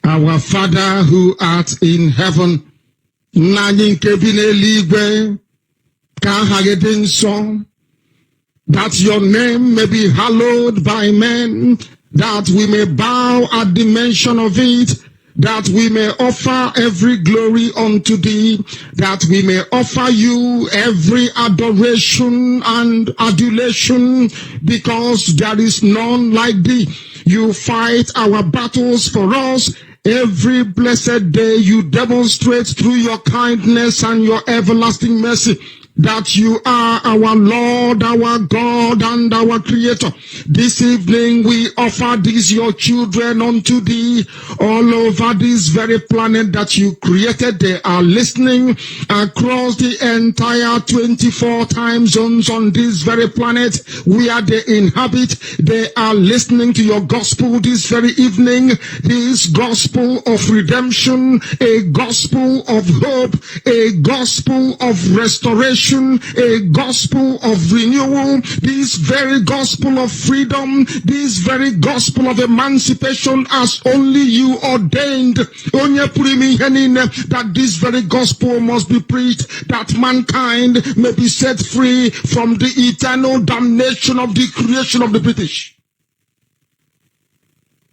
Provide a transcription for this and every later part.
Our Father who art in heaven, that your name may be hallowed by men, that we may bow at the mention of it, that we may offer every glory unto thee, that we may offer you every adoration and adulation, because there is none like thee. You fight our battles for us. Every blessed day you demonstrate through your kindness and your everlasting mercy that you are our Lord, our God, and our Creator. This evening we offer these your children unto thee all over this very planet that you created. They are listening across the entire 24 time zones on this very planet where they inhabit. They are listening to your gospel this very evening, this gospel of redemption, a gospel of hope, a gospel of restoration, a gospel of renewal, this very gospel of freedom, this very gospel of emancipation as only you ordained. That this very gospel must be preached, that mankind may be set free from the eternal damnation of the creation of the British.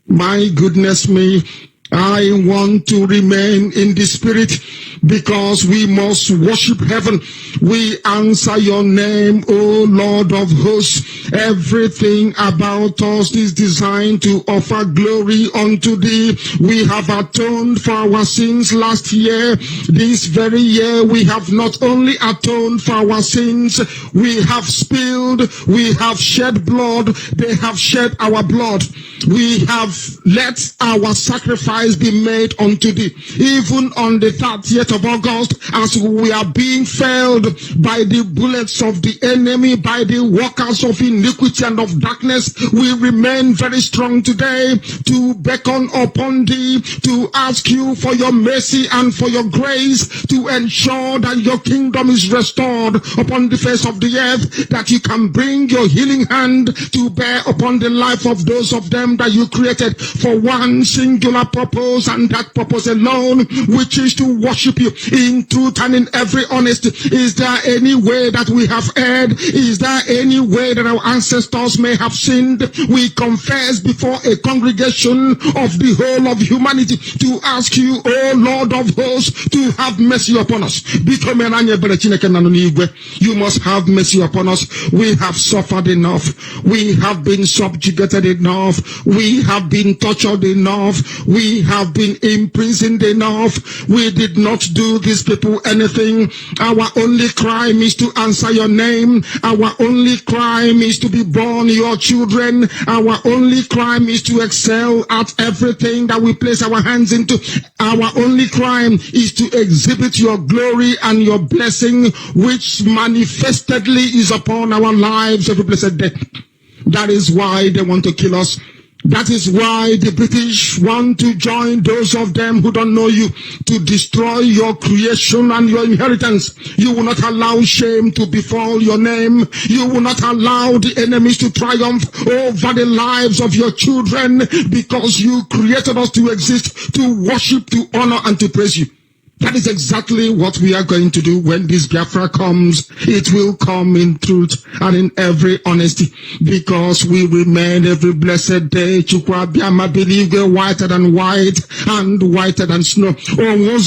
My goodness me, I want to remain in the spirit because we must worship heaven. We answer your name, O Lord of hosts. Everything about us is designed to offer glory unto thee. We have atoned for our sins last year. This very year we have not only atoned for our sins, we have spilled, we have shed blood, they have shed our blood. We have let our sacrifice be made unto thee. Even on the 30th of August, as we are being felled by the bullets of the enemy, by the workers of iniquity and of darkness, we remain very strong today to beckon upon thee, to ask you for your mercy and for your grace, to ensure that your kingdom is restored upon the face of the earth, that you can bring your healing hand to bear upon the life of those of them that you created for one singular purpose, and that purpose alone, which is to worship you in truth and in every honesty. Is there any way that we have erred? Is there any way that our ancestors may have sinned? We confess before a congregation of the whole of humanity to ask you, O Lord of hosts, to have mercy upon us. You must have mercy upon us. We have suffered enough. We have been subjugated enough. We have been tortured enough. We have been imprisoned enough. We did not do these people anything. Our only crime is to answer your name. Our only crime is to be born your children. Our only crime is to excel at everything that we place our hands into. Our only crime is to exhibit your glory and your blessing, which manifestedly is upon our lives every blessed day. That is why they want to kill us. That is why the British want to join those of them who don't know you to destroy your creation and your inheritance. You will not allow shame to befall your name. You will not allow the enemies to triumph over the lives of your children, because you created us to exist, to worship, to honor, and to praise you. That is exactly what we are going to do when this Biafra comes. It will come in truth and in every honesty, because we remain every blessed day whiter than white and whiter than snow. Is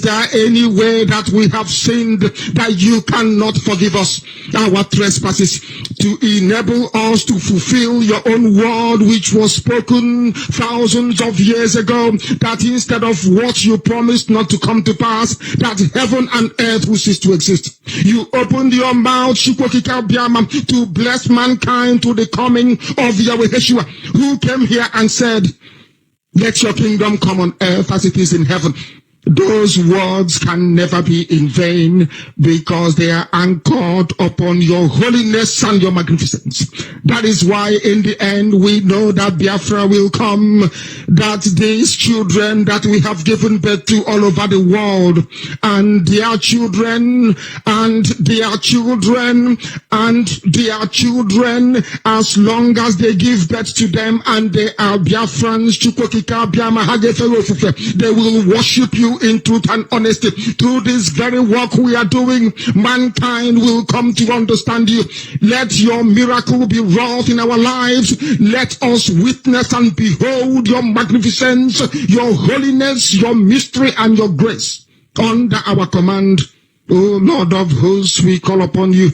there any way that we have sinned that you cannot forgive us our trespasses, to enable us to fulfill your own word which was spoken thousands of years ago, that instead of what you promised not to come to pass, that heaven and earth will cease to exist, you opened your mouth to bless mankind to the coming of Yahweh Yeshua, who came here and said, let your kingdom come on earth as it is in heaven. Those words can never be in vain because they are anchored upon your holiness and your magnificence. That is why in the end we know that Biafra will come, that these children that we have given birth to all over the world, and their children, and their children, and their children, as long as they give birth to them and they are Biafrans, they will worship you in truth and honesty. Through this very work we are doing, mankind will come to understand you. Let your miracle be wrought in our lives. Let us witness and behold your magnificence, your holiness, your mystery, and your grace under our command. O Lord of hosts, we call upon you.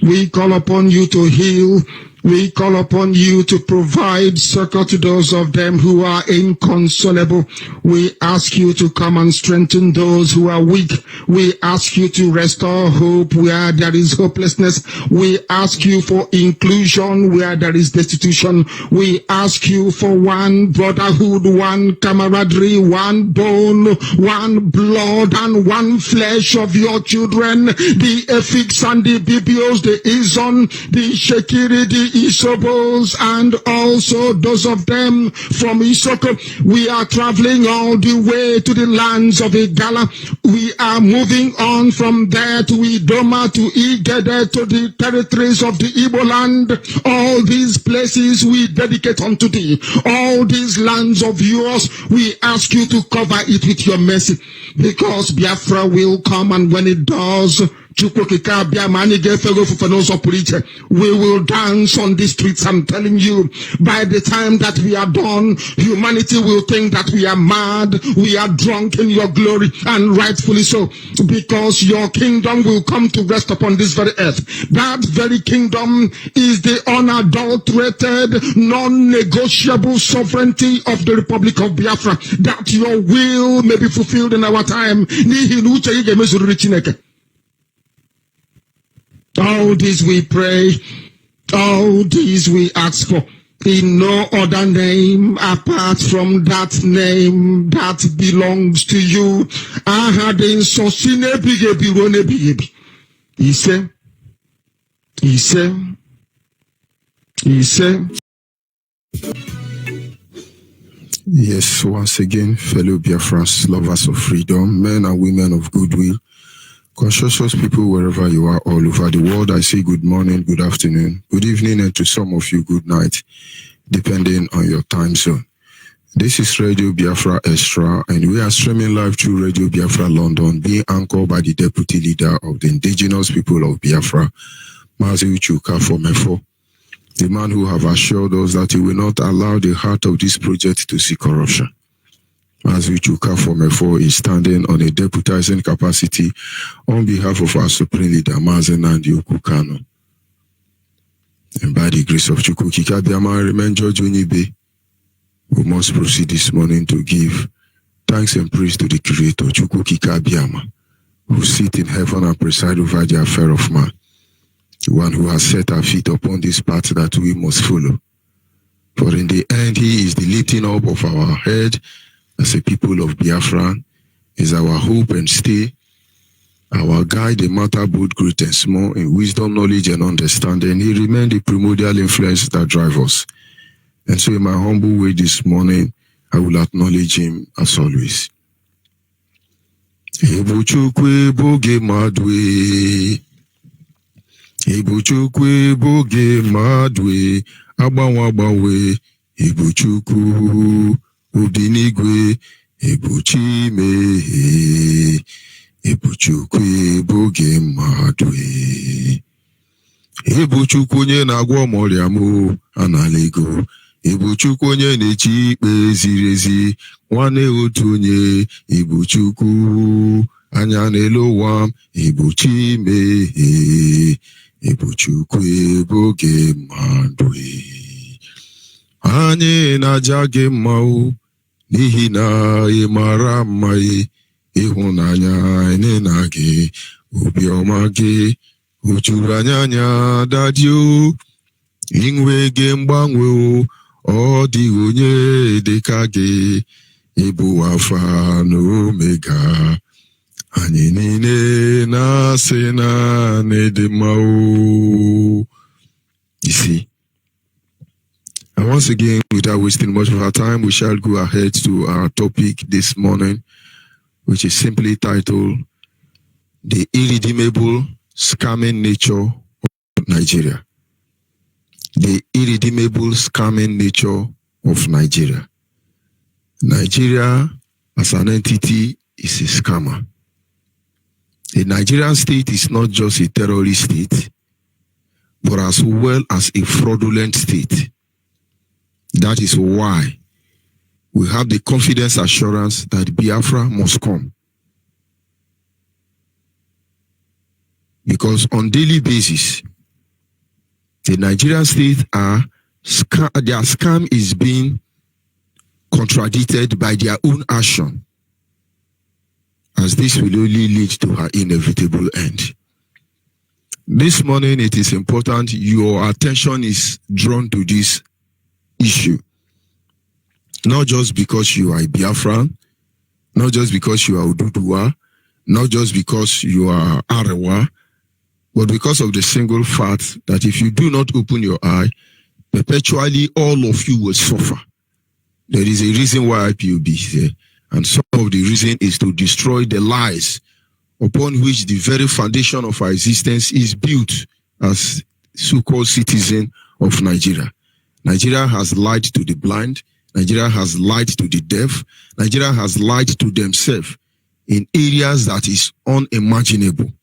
We call upon you to heal. We call upon you to provide succor to those of them who are inconsolable. We ask you to come and strengthen those who are weak. We ask you to restore hope where there is hopelessness. We ask you for inclusion where there is destitution. We ask you for one brotherhood, one camaraderie, one bone, one blood, and one flesh of your children. The Efiks and the Bibios, the Izon, the Shekiri, the Isobos, and also those of them from Isoko. We are traveling all the way to the lands of Igala. We are moving on from there to Idoma, to Igede, to the territories of the Igbo land. All these places we dedicate unto thee. All these lands of yours, we ask you to cover it with your mercy, because Biafra will come, and when it does, we will dance on the streets. I'm telling you, by the time that we are done, humanity will think that we are mad, we are drunk in your glory, and rightfully so, because your kingdom will come to rest upon this very earth. That very kingdom is the unadulterated, non-negotiable sovereignty of the Republic of Biafra, that your will may be fulfilled in our time. All this we pray, all this we ask for, in no other name apart from that name that belongs to you. Yes, once again, fellow Biafrans, lovers of freedom, men and women of goodwill, conscientious people wherever you are all over the world, I say good morning, good afternoon, good evening, and to some of you, good night, depending on your time zone. This is Radio Biafra Extra, and we are streaming live through Radio Biafra London, being anchored by the Deputy Leader of the Indigenous People of Biafra, Mazi Uchuka Fomefo, the man who have assured us that he will not allow the heart of this project to see corruption. As Uchuka Fomefo is standing on a deputizing capacity on behalf of our Supreme Leader, Mazi Nnamdi Kanu. And by the grace of Chukwu Kikabiama, remain George Onyibe, we must proceed this morning to give thanks and praise to the Creator, Chukwu Kikabiama, who sit in heaven and preside over the affair of man, the one who has set our feet upon this path that we must follow. For in the end, he is the lifting up of our head as a people of Biafra, is our hope and stay, our guide in matter both great and small, in wisdom, knowledge, and understanding. He remained the primordial influence that drives us. And so in my humble way this morning, I will acknowledge him as always. Ebuchukwe boge madwe, Ebuchukwe boge madwe, agbanwe, Ebuchukwu obinigwe, Ebuchime, Ebuchukwe boge madwe. Ebuchukwu onye na-agwọ ọrịa m analego, Ebuchukwu onye na-echi ikpe ziri ezi, nwanne otu onye, Ebuchukwu anya n'elu ụwa m, Ebuchime, Ebuchukwu boge mmadụ. Anyị na-aja gị mma o, n'ihi na ị mara mma, ịhụnanya anyị na gị, obiọma gị o juru anya dadị o, inwe gị mgbanwe o, ọ dịghị onye dịka gị, Ibu Alpha and Omega. Anyinine na sena nedemao. You see. And once again, without wasting much of our time, we shall go ahead to our topic this morning, which is simply titled The Irredeemable Scamming Nature of Nigeria. The irredeemable scamming nature of Nigeria. Nigeria as an entity is a scammer. The Nigerian state is not just a terrorist state, but as well as a fraudulent state. That is why we have the confidence assurance that Biafra must come. Because on daily basis, the Nigerian state their scam is being contradicted by their own action, as this will only lead to her inevitable end. This morning, it is important your attention is drawn to this issue. Not just because you are a Biafran, not just because you are Oduduwa, not just because you are Arewa, but because of the single fact that if you do not open your eye, perpetually all of you will suffer. There is a reason why IPOB is here. And some of the reason is to destroy the lies upon which the very foundation of our existence is built as so-called citizen of Nigeria. Nigeria has lied to the blind. Nigeria has lied to the deaf. Nigeria has lied to themselves in areas that is unimaginable.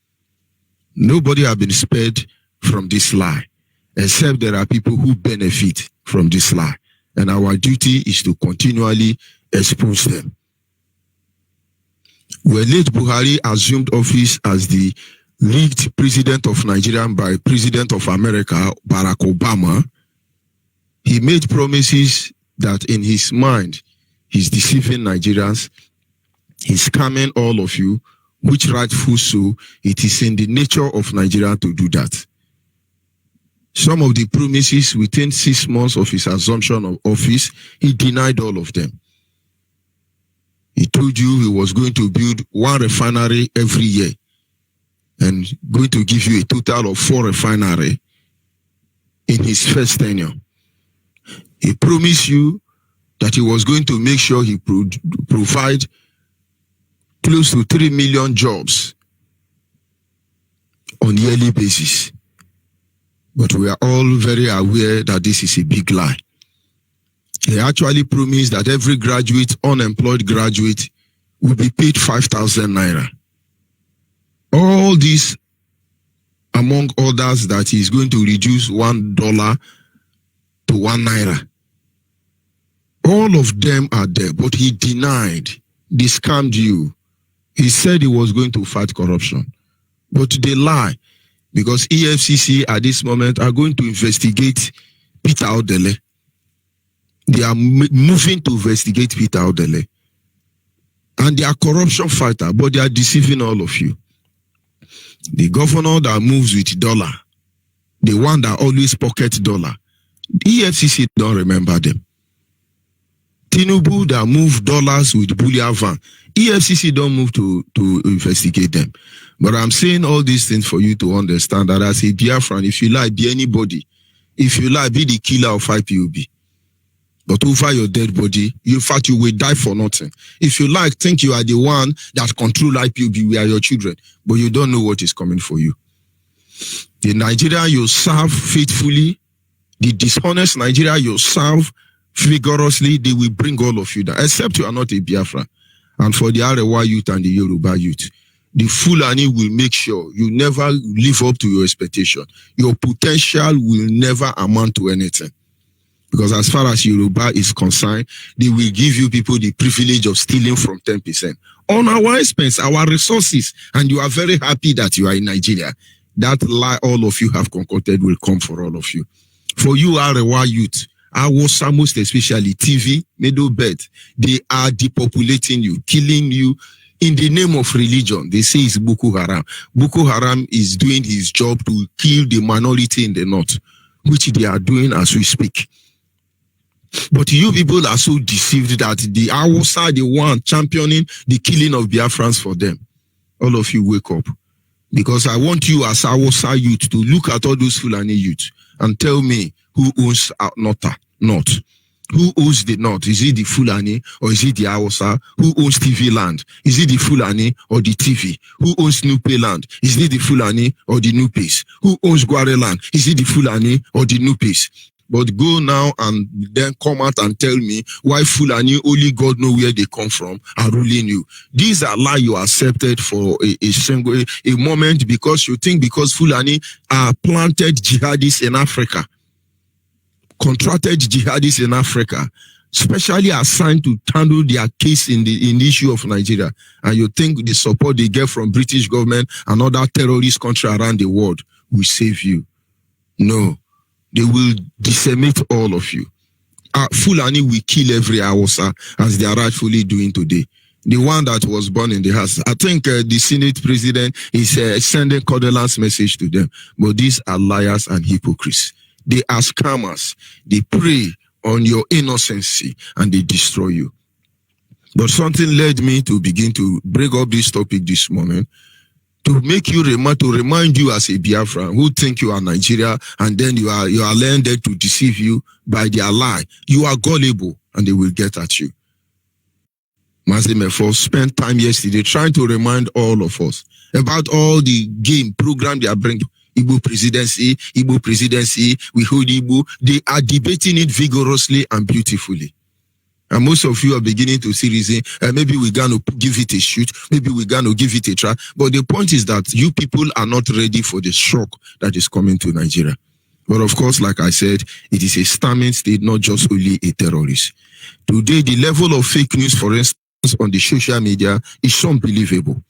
Nobody has been spared from this lie, except there are people who benefit from this lie. And our duty is to continually expose them. When late Buhari assumed office as the lead president of Nigeria by President of America, Barack Obama, he made promises that in his mind, he's deceiving Nigerians, he's scamming all of you, which rightful so, it is in the nature of Nigeria to do that. Some of the promises within 6 months of his assumption of office, he denied all of them. He told you he was going to build 1 refinery every year and going to give you a total of 4 refineries in his first tenure. He promised you that he was going to make sure he provide close to 3 million jobs on a yearly basis. But we are all very aware that this is a big lie. He actually promised that every graduate, unemployed graduate, will be paid 5,000 naira. All this, among others, that he is going to reduce $1 to 1 naira. All of them are there, but he denied. They scammed you. He said he was going to fight corruption, but they lie, because EFCC at this moment are going to investigate Peter Odele. They are moving to investigate Peter Odele. And they are corruption fighter, but they are deceiving all of you. The governor that moves with dollar, the one that always pockets dollar, EFCC don't remember them. Tinubu that move dollars with bullion van, EFCC don't move to investigate them. But I'm saying all these things for you to understand that as a Biafran, if you like, be anybody. If you like, be the killer of IPOB. But over your dead body, in fact, you will die for nothing. If you like, think you are the one that control IPOB, we are your children. But you don't know what is coming for you. The Nigeria you serve faithfully, the dishonest Nigeria you serve vigorously, they will bring all of you down, except you are not a Biafra. And for the Arewa youth and the Yoruba youth, the Fulani will make sure you never live up to your expectation. Your potential will never amount to anything. Because as far as Yoruba is concerned, they will give you people the privilege of stealing from 10%. On our expense, our resources, and you are very happy that you are in Nigeria. That lie all of you have concocted will come for all of you. For you, Arewa youth, Awosa most especially, TV, Middle Belt, they are depopulating you, killing you in the name of religion. They say it's Boko Haram. Boko Haram is doing his job to kill the minority in the north, which they are doing as we speak. But you people are so deceived that the Hausa, the one championing the killing of Biafrans for them. All of you wake up. Because I want you as Hausa youth to look at all those Fulani youth and tell me who owns North. Who owns the North? Is it the Fulani or is it the Hausa? Who owns TV land? Is it the Fulani or the TV? Who owns Nupe land? Is it the Fulani or the Nupes? Who owns Gware land? Is it the Fulani or the Nupes? But go now and then come out and tell me why Fulani, only God know where they come from, are ruling you. These are lies you accepted for a moment because you think because Fulani are planted jihadists in Africa, contracted jihadists in Africa, specially assigned to handle their case in the issue of Nigeria, and you think the support they get from British government and other terrorist countries around the world will save you. No. They will decimate all of you. Fulani will kill every Hausa as they are rightfully doing today. The one that was born in the house. I think the Senate president is sending condolence message to them. But these are liars and hypocrites. They are scammers. They prey on your innocency and they destroy you. But something led me to begin to break up this topic this morning, to make you remind you as a Biafran who think you are Nigeria and then you are landed to deceive you by their lie. You are gullible and they will get at you. Mazimefo spent time yesterday trying to remind all of us about all the game program they are bringing. Igbo presidency, we hold Igbo. They are debating it vigorously and beautifully. And most of you are beginning to see reason, maybe we're going to give it a shoot, maybe we're going to give it a try. But the point is that you people are not ready for the shock that is coming to Nigeria. But of course, like I said, it is a stammering state, not just only a terrorist. Today, the level of fake news, for instance, on the social media is unbelievable.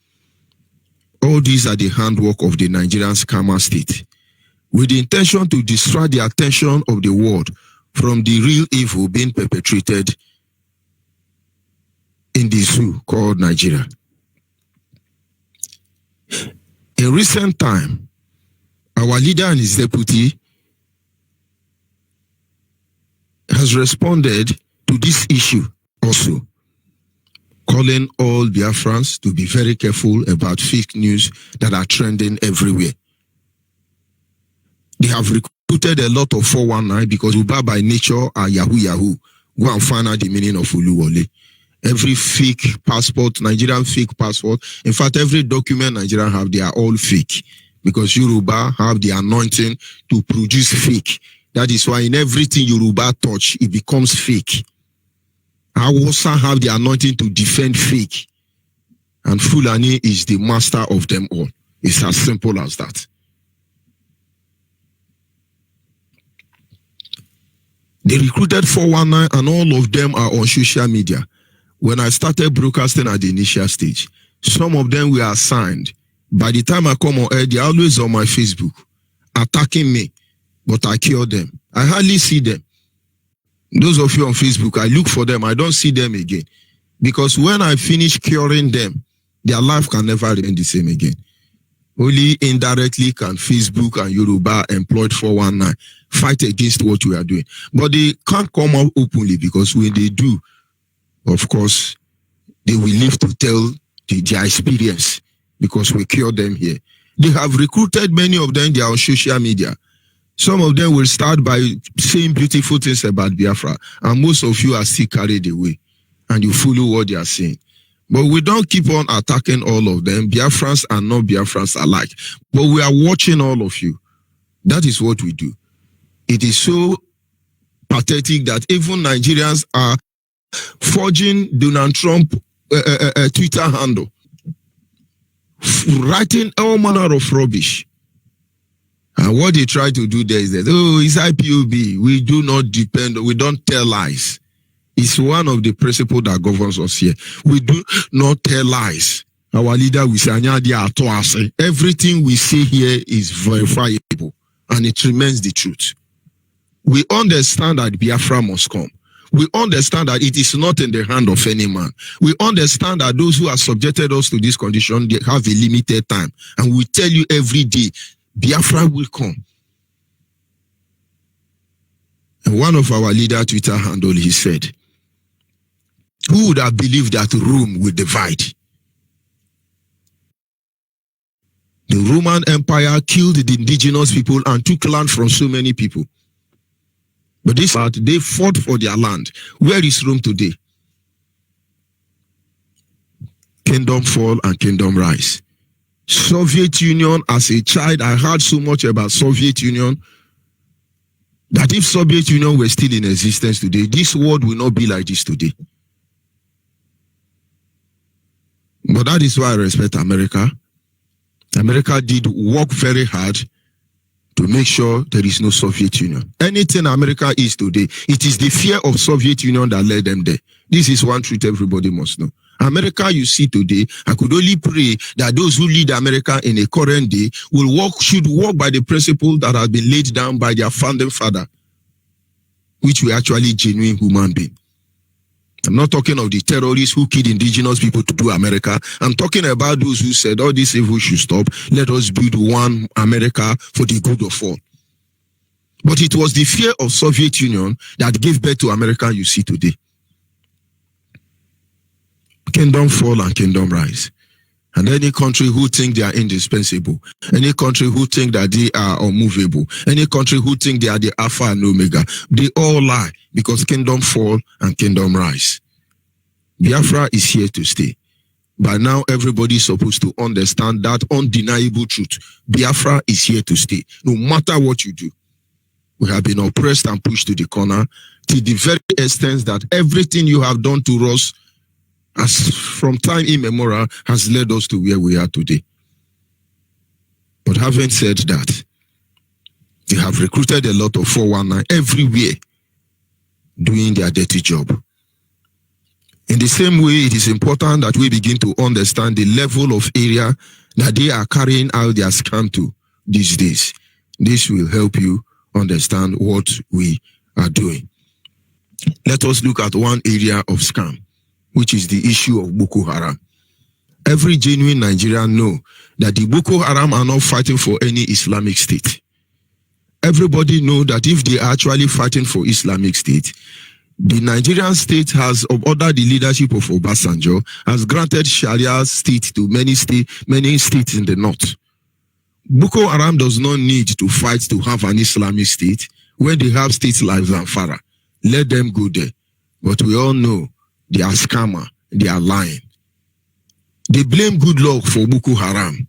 All these are the handwork of the Nigerian scammer state, with the intention to distract the attention of the world from the real evil being perpetrated in the zoo called Nigeria. In recent time, our leader and his deputy has responded to this issue also, calling all Biafrans to be very careful about fake news that are trending everywhere. They have recruited a lot of 419 because Uba by nature are Yahoo. Go and find out the meaning of Uluwole. Every fake passport, Nigerian fake passport. In fact, every document Nigerian have, they are all fake. Because Yoruba have the anointing to produce fake. That is why in everything Yoruba touch, it becomes fake. Hausa have the anointing to defend fake. And Fulani is the master of them all. It's as simple as that. They recruited 419 and all of them are on social media. When I started broadcasting at the initial stage, some of them were assigned. By the time I come on air, they're always on my Facebook, attacking me, but I kill them. I hardly see them. Those of you on Facebook, I look for them. I don't see them again. Because when I finish curing them, their life can never remain the same again. Only indirectly can Facebook and Yoruba employed 419 fight against what we are doing. But they can't come out openly because when they do, of course, they will live to tell their experience because we cure them here. They have recruited many of them, they are on social media. Some of them will start by saying beautiful things about Biafra, and most of you are still carried away, and you follow what they are saying. But we don't keep on attacking all of them. Biafrans and non-Biafrans alike. But we are watching all of you. That is what we do. It is so pathetic that even Nigerians are forging Donald Trump Twitter handle, writing all manner of rubbish. And what they try to do there is that, it's IPOB. We do not depend, we don't tell lies. It's one of the principles that governs us here. We do not tell lies. Our leader will say, everything we say here is verifiable and it remains the truth. We understand that Biafra must come. We understand that it is not in the hand of any man. We understand that those who have subjected us to this condition, they have a limited time. And we tell you every day, Biafra will come. And one of our leader Twitter handle, he said, who would have believed that Rome would divide? The Roman Empire killed the indigenous people and took land from so many people. But this part, they fought for their land. Where is Rome today? Kingdom fall and kingdom rise. Soviet Union, as a child, I heard so much about Soviet Union that if Soviet Union were still in existence today, this world will not be like this today. But that is why I respect America. America did work very hard to make sure there is no Soviet Union. Anything America is today, it is the fear of Soviet Union that led them there. This is one truth everybody must know. America you see today, I could only pray that those who lead America in a current day should walk by the principle that has been laid down by their founding father, which were actually genuine human beings. I'm not talking of the terrorists who killed indigenous people to do America. I'm talking about those who said all this evil should stop. Let us build one America for the good of all. But it was the fear of Soviet Union that gave birth to America you see today. Kingdom fall and kingdom rise. And any country who think they are indispensable, any country who think that they are unmovable, any country who think they are the Alpha and Omega, they all lie, because kingdom fall and kingdom rise. Biafra is here to stay. By now, everybody is supposed to understand that undeniable truth. Biafra is here to stay, no matter what you do. We have been oppressed and pushed to the corner to the very extent that everything you have done to us as from time immemorial has led us to where we are today. But having said that, they have recruited a lot of 419 everywhere doing their dirty job. In the same way, it is important that we begin to understand the level of area that they are carrying out their scam to these days. This will help you understand what we are doing. Let us look at one area of scam, which is the issue of Boko Haram. Every genuine Nigerian know that the Boko Haram are not fighting for any Islamic state. Everybody know that if they are actually fighting for Islamic state, the Nigerian state has, under the leadership of Obasanjo, has granted Sharia state to many states in the north. Boko Haram does not need to fight to have an Islamic state when they have states like Zamfara. Let them go there. But we all know they are scammer, they are lying. They blame good luck for Boko Haram,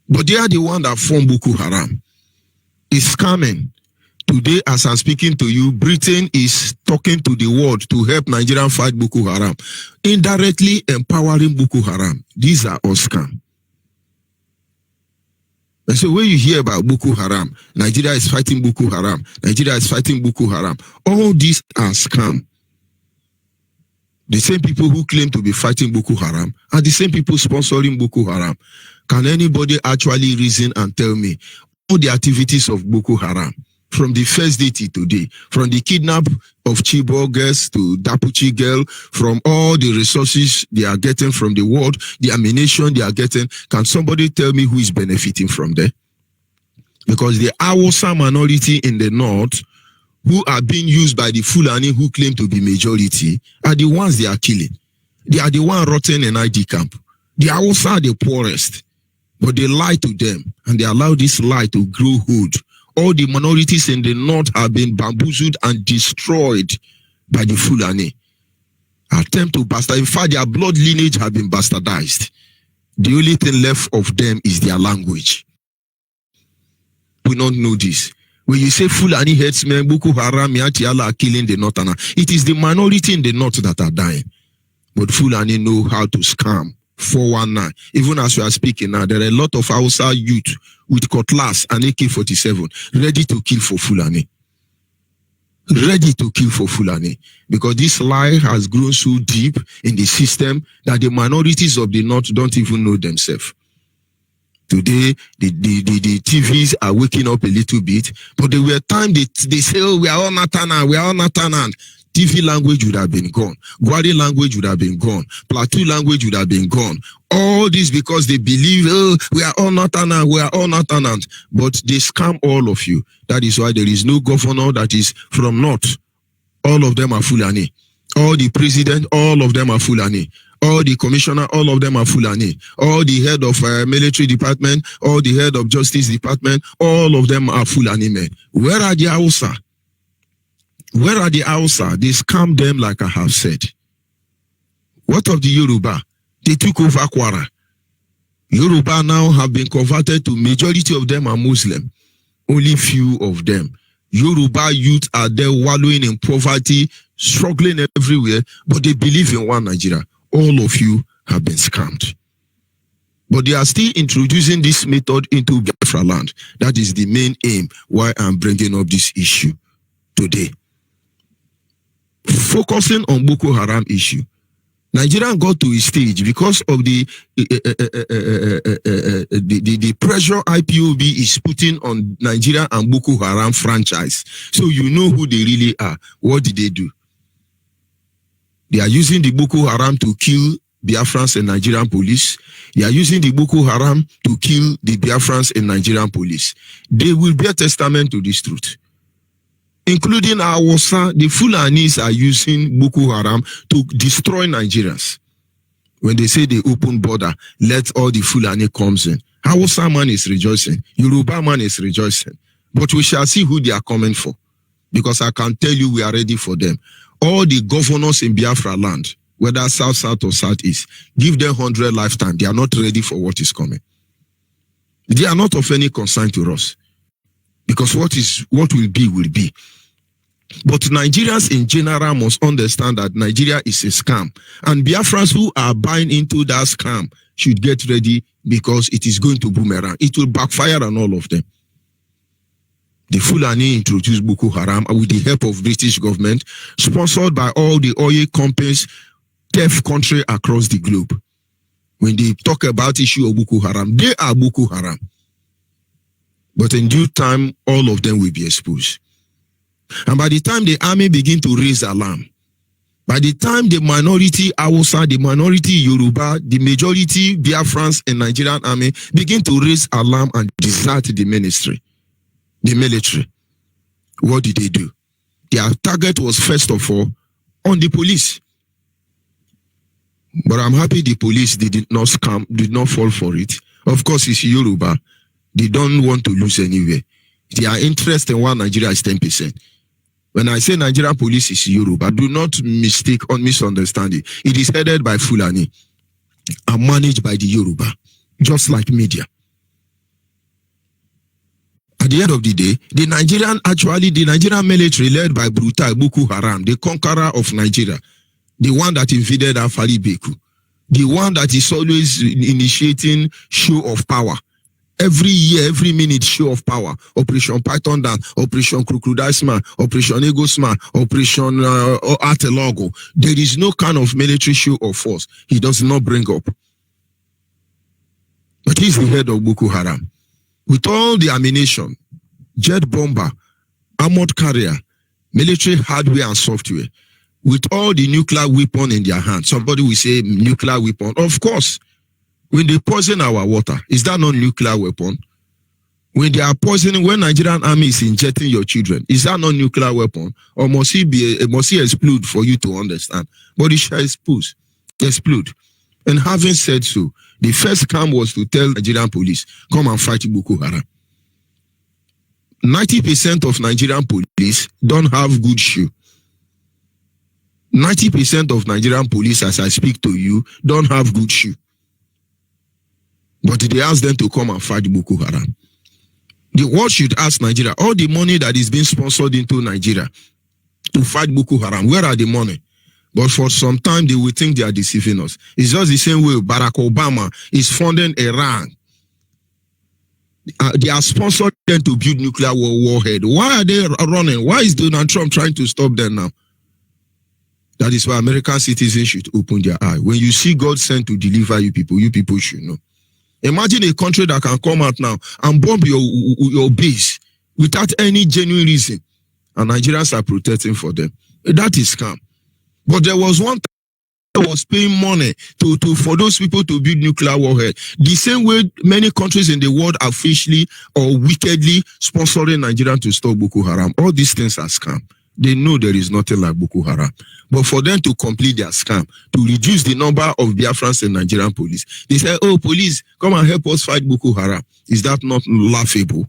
but they are the one that formed Boko Haram. It's scamming. Today, as I'm speaking to you, Britain is talking to the world to help Nigeria fight Boko Haram, indirectly empowering Boko Haram. These are all scam. And so when you hear about Boko Haram, Nigeria is fighting Boko Haram, Nigeria is fighting Boko Haram, all these are scam. The same people who claim to be fighting Boko Haram are the same people sponsoring Boko Haram. Can anybody actually reason and tell me all the activities of Boko Haram from the first day to today, from the kidnap of Chibok girls to Dapuchi girl, from all the resources they are getting from the world, the ammunition they are getting, can somebody tell me who is benefiting from there? Because the Hausa minority in the north, who are being used by the Fulani who claim to be majority, are the ones they are killing. They are the ones rotting in ID camp. The Hausa are the poorest, but they lie to them and they allow this lie to grow hold. All the minorities in the north have been bamboozled and destroyed by the Fulani. Attempt to bastard. In fact, their blood lineage have been bastardized. The only thing left of them is their language. We don't know this. When you say Fulani headsmen, Boko Haram, Yatiala are killing the northern, it is the minority in the north that are dying. But Fulani know how to scam. 419. Even as we are speaking now, there are a lot of Hausa youth with cutlass and AK-47 ready to kill for Fulani. Ready to kill for Fulani. Because this lie has grown so deep in the system that the minorities of the north don't even know themselves. Today, the TVs are waking up a little bit, but there were times they say, oh, we are all Natanan, we are all Natanan. TV language would have been gone. Gwari language would have been gone. Plateau language would have been gone. All this because they believe, we are all Northerners, we are all Northerners. But they scam all of you. That is why there is no governor that is from North. All of them are Fulani. All the president, all of them are Fulani. All the commissioner, all of them are Fulani. All the head of military department, all the head of justice department, all of them are Fulani men. Where are the Hausa? Where are the Hausa? They scam them like I have said. What of the Yoruba? They took over Kwara. Yoruba now have been converted to majority of them are Muslim. Only few of them. Yoruba youth are there wallowing in poverty, struggling everywhere, but they believe in one Nigeria. All of you have been scammed. But they are still introducing this method into Biafra land. That is the main aim why I'm bringing up this issue today. Focusing on Boko Haram issue. Nigeria got to a stage because of the pressure IPOB is putting on Nigeria and Boko Haram franchise. So you know who they really are. What did they do? They are using the Boko Haram to kill Biafrans and Nigerian police. They are using the Boko Haram to kill the Biafrans and Nigerian police. They will bear testament to this truth. Including our Hausa, the Fulanis are using Boko Haram to destroy Nigerians. When they say they open border, let all the Fulani comes in. Hausa man is rejoicing. Yoruba man is rejoicing. But we shall see who they are coming for. Because I can tell you we are ready for them. All the governors in Biafra land, whether south or southeast, give them 100 lifetime. They are not ready for what is coming. They are not of any concern to us. Because what will be, will be. But Nigerians in general must understand that Nigeria is a scam. And Biafrans who are buying into that scam should get ready because it is going to boomerang. It will backfire on all of them. The Fulani introduced Boko Haram with the help of British government, sponsored by all the oil companies, deaf country across the globe. When they talk about issue of Boko Haram, they are Boko Haram. But in due time, all of them will be exposed. And by the time the army begin to raise alarm, by the time the minority Hausa, the minority Yoruba, the majority Biafrans and Nigerian army begin to raise alarm and desert the military, what did they do? Their target was first of all on the police. But I'm happy the police did not fall for it. Of course, it's Yoruba. They don't want to lose anywhere. Their interest in one Nigeria is 10%. When I say Nigerian police is Yoruba, do not mistake or misunderstand it. It is headed by Fulani and managed by the Yoruba, just like media. At the end of the day, the Nigerian military led by Brutal Boko Haram, the conqueror of Nigeria, the one that invaded Afari Beku, the one that is always initiating show of power. Every year, every minute, show of power. Operation Python Dan, Operation Crocodile Smart, Operation Ego Smart, Operation Artelogo. There is no kind of military show of force he does not bring up. But he's the head of Boko Haram. With all the ammunition, jet bomber, armored carrier, military hardware and software, with all the nuclear weapon in their hands. Somebody will say nuclear weapon. Of course. When they poison our water, is that not nuclear weapon? When they are poisoning, when Nigerian army is injecting your children, is that not nuclear weapon? Or must it explode for you to understand? But it shall explode. And having said so, the first scam was to tell Nigerian police, come and fight Boko Haram. 90% of Nigerian police don't have good shoe. 90% of Nigerian police, as I speak to you, don't have good shoe. But they ask them to come and fight Boko Haram. The world should ask Nigeria, all the money that is being sponsored into Nigeria to fight Boko Haram, where are the money? But for some time, they will think they are deceiving us. It's just the same way Barack Obama is funding Iran. They are sponsored them to build nuclear warhead. Why are they running? Why is Donald Trump trying to stop them now? That is why American citizens should open their eye. When you see God sent to deliver you people should know. Imagine a country that can come out now and bomb your base without any genuine reason. And Nigerians are protecting for them. That is scam. But there was one that was paying money for those people to build nuclear warhead. The same way many countries in the world are officially or wickedly sponsoring Nigeria to stop Boko Haram. All these things are scam. They know there is nothing like Boko Haram. But for them to complete their scam, to reduce the number of Biafrans and Nigerian police, they say, oh, police, come and help us fight Boko Haram. Is that not laughable?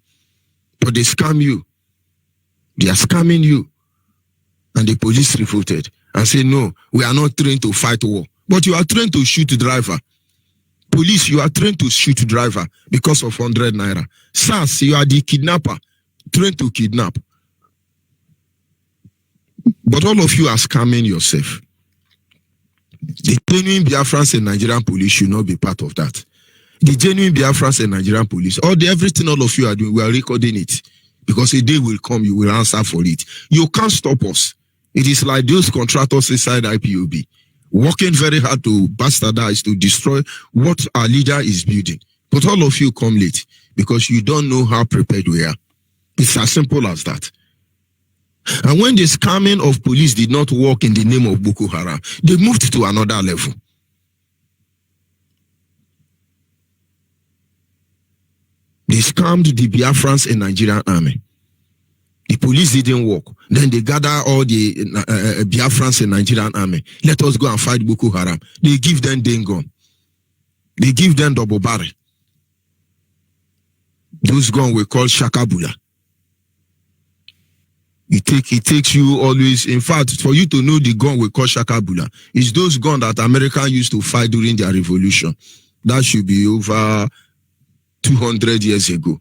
But they scam you. They are scamming you. And the police revolted and say, no, we are not trained to fight war. But you are trained to shoot driver. Police, you are trained to shoot driver because of 100 naira. SARS, you are the kidnapper, trained to kidnap. But all of you are scamming yourself. The genuine Biafrans and Nigerian police should not be part of that. The genuine Biafrans and Nigerian police, everything all of you are doing, we are recording it. Because a day will come, you will answer for it. You can't stop us. It is like those contractors inside IPOB, working very hard to bastardize, to destroy what our leader is building. But all of you come late because you don't know how prepared we are. It's as simple as that. And when the scamming of police did not work in the name of Boko Haram, they moved to another level. They scammed the Biafrans and Nigerian army. The police didn't work. Then they gather all the Biafrans and Nigerian army. Let us go and fight Boko Haram. They give them Dengon. They give them double barrel. Those guns we call Shakabula. It takes you always, in fact, for you to know the gun we call Shakabula, is those guns that Americans used to fight during their revolution. That should be over 200 years ago.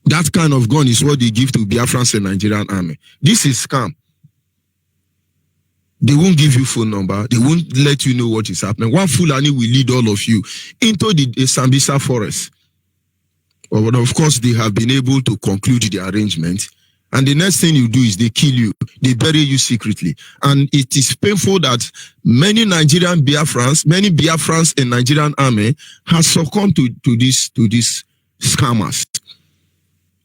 That kind of gun is what they give to Biafrans and Nigerian army. This is scam. They won't give you phone number. They won't let you know what is happening. One Fulani will lead all of you into the Sambisa forest. But of course, they have been able to conclude the arrangement. And the next thing you do is they kill you. They bury you secretly. And it is painful that many Nigerian Biafrans, many Biafrans in Nigerian army has succumbed to these scammers.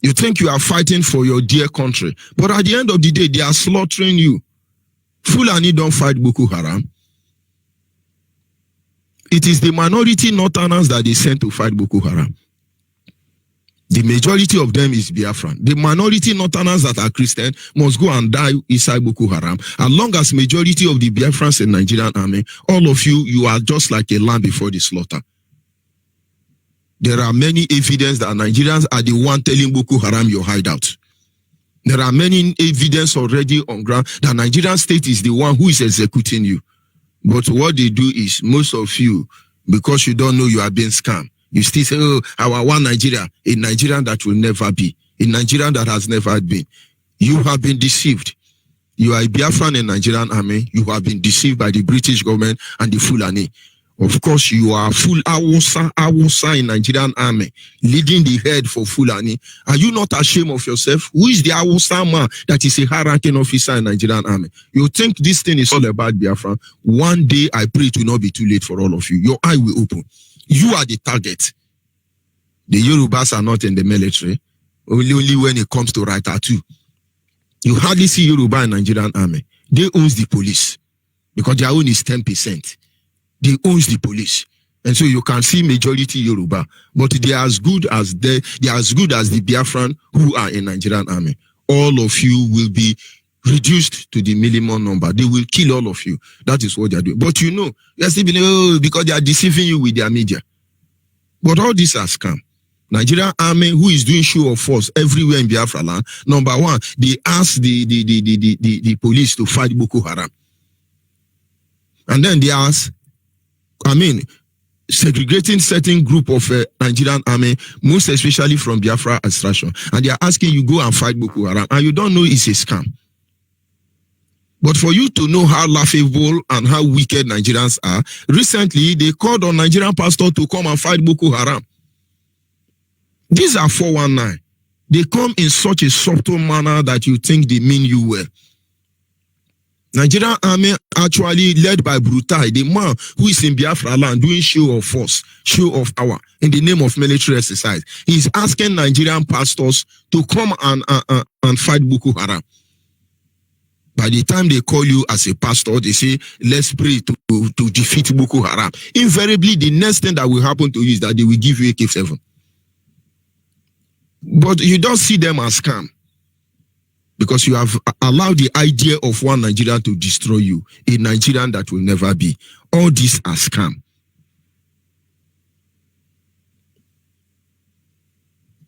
You think you are fighting for your dear country. But at the end of the day, they are slaughtering you. Fulani don't fight Boko Haram. It is the minority Northerners that they send to fight Boko Haram. The majority of them is Biafran. The minority Northerners that are Christian must go and die inside Boko Haram. As long as majority of the Biafrans in Nigerian army, all of you, you are just like a lamb before the slaughter. There are many evidence that Nigerians are the one telling Boko Haram your hideout. There are many evidence already on ground that Nigerian state is the one who is executing you. But what they do is, most of you, because you don't know you are being scammed, you still say, oh, our one Nigeria, a Nigerian that will never be, a Nigerian that has never been. You have been deceived. You are a Biafran in Nigerian army. You have been deceived by the British government and the Fulani. Of course, you are full Awusa in Nigerian army, leading the head for Fulani. Are you not ashamed of yourself? Who is the Awusa man that is a high-ranking officer in Nigerian army? You think this thing is all about Biafran? One day, I pray it will not be too late for all of you. Your eye will open. You are the target. The Yorubas are not in the military, only when it comes to right tattoo. You hardly see Yoruba in Nigerian army. They own the police because their own is 10%. They own the police. And so you can see majority Yoruba, but they are as good as the Biafran who are in Nigerian army. All of you will be reduced to the minimum number. They will kill all of you. That is what they are doing. But you know, you are still being, because they are deceiving you with their media. But all this are scam. Nigerian army, who is doing show of force everywhere in Biafra land, number one, they ask the police to fight Boko Haram. And then they ask, segregating certain group of Nigerian army, most especially from Biafra extraction. And they are asking you go and fight Boko Haram. And you don't know it's a scam. But for you to know how laughable and how wicked Nigerians are, recently they called on Nigerian pastor to come and fight Boko Haram. These are 419. They come in such a subtle manner that you think they mean you well. Nigerian army actually led by Brutai, the man who is in Biafra land doing show of force, show of power in the name of military exercise. He's asking Nigerian pastors to come and fight Boko Haram. By the time they call you as a pastor, they say, let's pray to defeat Boko Haram. Invariably, the next thing that will happen to you is that they will give you AK-7. But you don't see them as scam. Because you have allowed the idea of one Nigeria to destroy you. A Nigerian that will never be. All these are scam.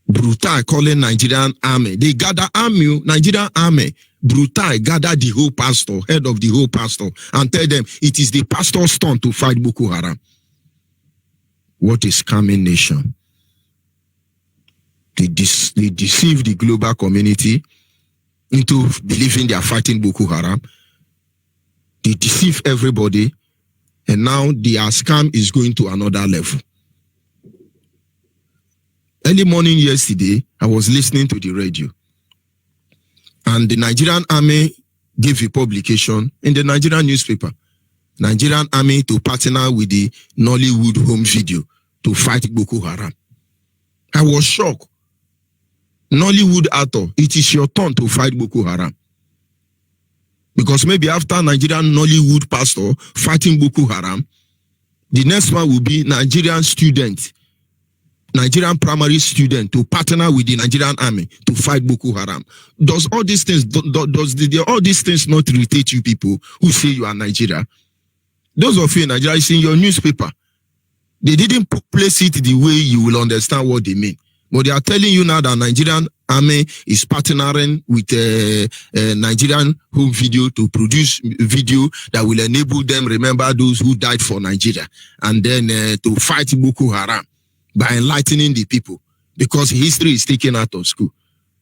Brutal calling Nigerian army. They gather army, Nigerian army. Brutal gather the whole pastor, head of the whole pastor, and tell them it is the pastor's turn to fight Boko Haram. What a scamming nation. They deceive the global community into believing they are fighting Boko Haram. They deceive everybody, and now their scam is going to another level. Early morning yesterday, I was listening to the radio, and the Nigerian army gave a publication in the Nigerian newspaper. Nigerian army to partner with the Nollywood home video to fight Boko Haram. I was shocked. Nollywood actor, it is your turn to fight Boko Haram. Because maybe after Nigerian Nollywood pastor fighting Boko Haram, the next one will be Nigerian student, Nigerian primary student to partner with the Nigerian army to fight Boko Haram. Does all these things, all these things not irritate you people who say you are Nigeria? Those of you in Nigeria, it's in your newspaper. They didn't place it the way you will understand what they mean. But they are telling you now that Nigerian army is partnering with Nigerian home video to produce video that will enable them remember those who died for Nigeria, and then to fight Boko Haram by enlightening the people, because history is taken out of school.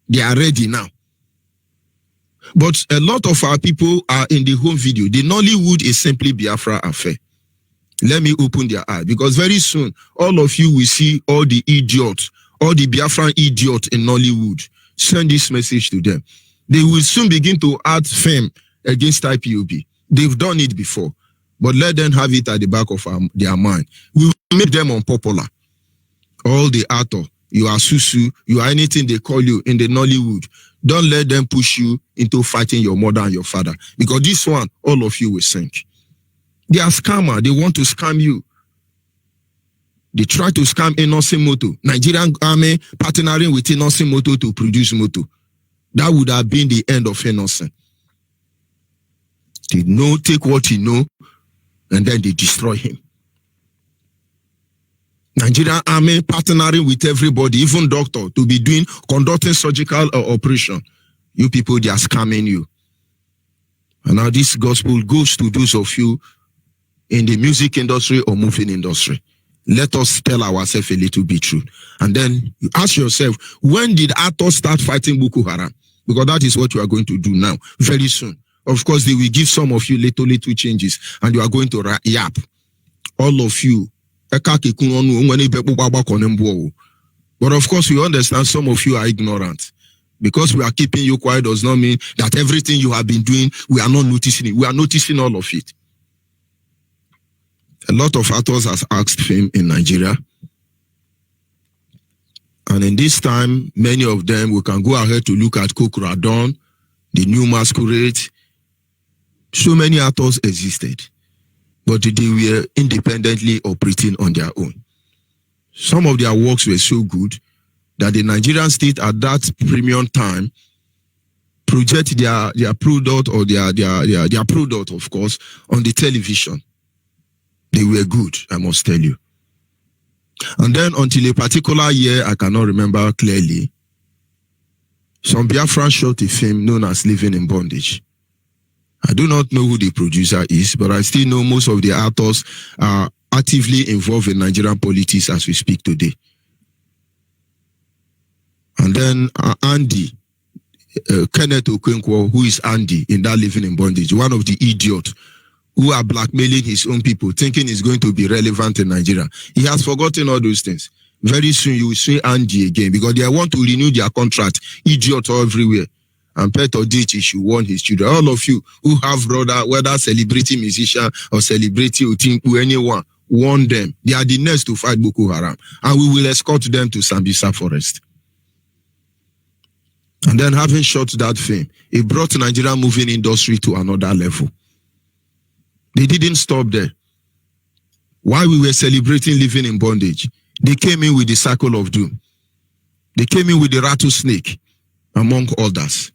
They are ready now. But a lot of our people are in the home video. The Nollywood is simply Biafra affair. Let me open their eyes, because very soon all of you will see all the idiots, all the Biafran idiots in Nollywood. Send this message to them. They will soon begin to add fame against IPOB. They've done it before, but let them have it at the back of their mind. We will make them unpopular. All the actors, you are Susu, you are anything they call you in the Nollywood. Don't let them push you into fighting your mother and your father, because this one, all of you will sink. They are scammers. They want to scam you. They try to scam Innocent Moto. Nigerian army partnering with Innocent Moto to produce Moto. That would have been the end of Innocent. They take what he know, and then they destroy him. Nigerian army partnering with everybody, even doctor, to be conducting surgical operation. You people, they are scamming you. And now this gospel goes to those of you in the music industry or moving industry. Let us tell ourselves a little bit true. And then you ask yourself, when did actors start fighting Boko Haram? Because that is what you are going to do now, very soon. Of course, they will give some of you little changes, and you are going to yap. All of you. But of course, we understand some of you are ignorant. Because we are keeping you quiet does not mean that everything you have been doing, we are not noticing it. We are noticing all of it. A lot of actors has asked fame in Nigeria. And in this time, many of them, we can go ahead to look at Kokradon, the New Masquerade. So many actors existed, but they were independently operating on their own. Some of their works were so good that the Nigerian state at that premium time project their product or their product, of course, on the television. They were good, I must tell you. And then until a particular year, I cannot remember clearly, some Biafran shot a film known as Living in Bondage. I do not know who the producer is, but I still know most of the actors are actively involved in Nigerian politics as we speak today. And then Andy, Kenneth Okonkwo, who is Andy in that Living in Bondage, one of the idiots who are blackmailing his own people, thinking he's going to be relevant in Nigeria. He has forgotten all those things. Very soon you will see Andy again, because they want to renew their contract. Idiots everywhere. And Pet Odichi should warn his children. All of you who have brother, whether celebrity musician or celebrity Utinku, anyone, warn them. They are the next to fight Boko Haram. And we will escort them to Sambisa Forest. And then having shot that film, it brought Nigerian moving industry to another level. They didn't stop there. While we were celebrating living in bondage, they came in with the cycle of doom. They came in with the rattlesnake, among others.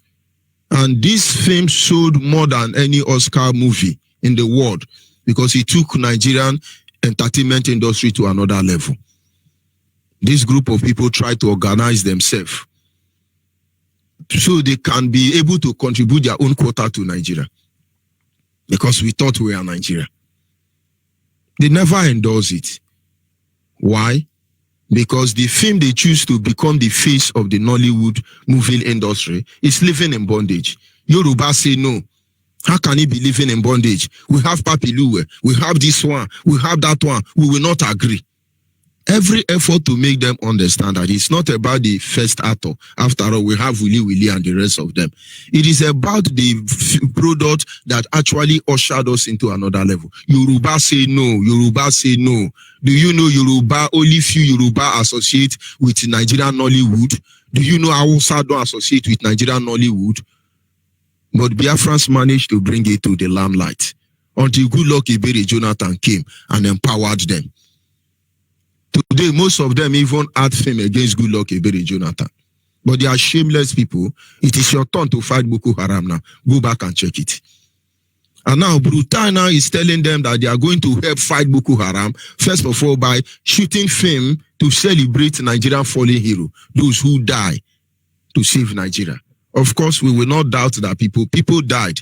And this film sold more than any Oscar movie in the world because it took Nigerian entertainment industry to another level. This group of people tried to organize themselves so they can be able to contribute their own quota to Nigeria because we thought we were Nigeria. They never endorse it. Why? Because the film they choose to become the face of the Nollywood movie industry is living in bondage. Yoruba say no. How can he be living in bondage? We have Papiluwe, we have this one, we have that one. We will not agree. Every effort to make them understand that it's not about the first actor. After all, we have Willie and the rest of them. It is about the product that actually ushered us into another level. Yoruba say no. Yoruba say no. Do you know Yoruba? Only few Yoruba associate with Nigerian Nollywood. Do you know Hausa don't associate with Nigerian Nollywood? But Biafrans managed to bring it to the limelight until Goodluck Ebere Jonathan came and empowered them. Today, most of them even had fame against Goodluck Ebere Jonathan. But they are shameless people. It is your turn to fight Boko Haram now. Go back and check it. And now, Brutana is telling them that they are going to help fight Boko Haram, first of all, by shooting film to celebrate Nigerian fallen hero, those who die to save Nigeria. Of course, we will not doubt that people died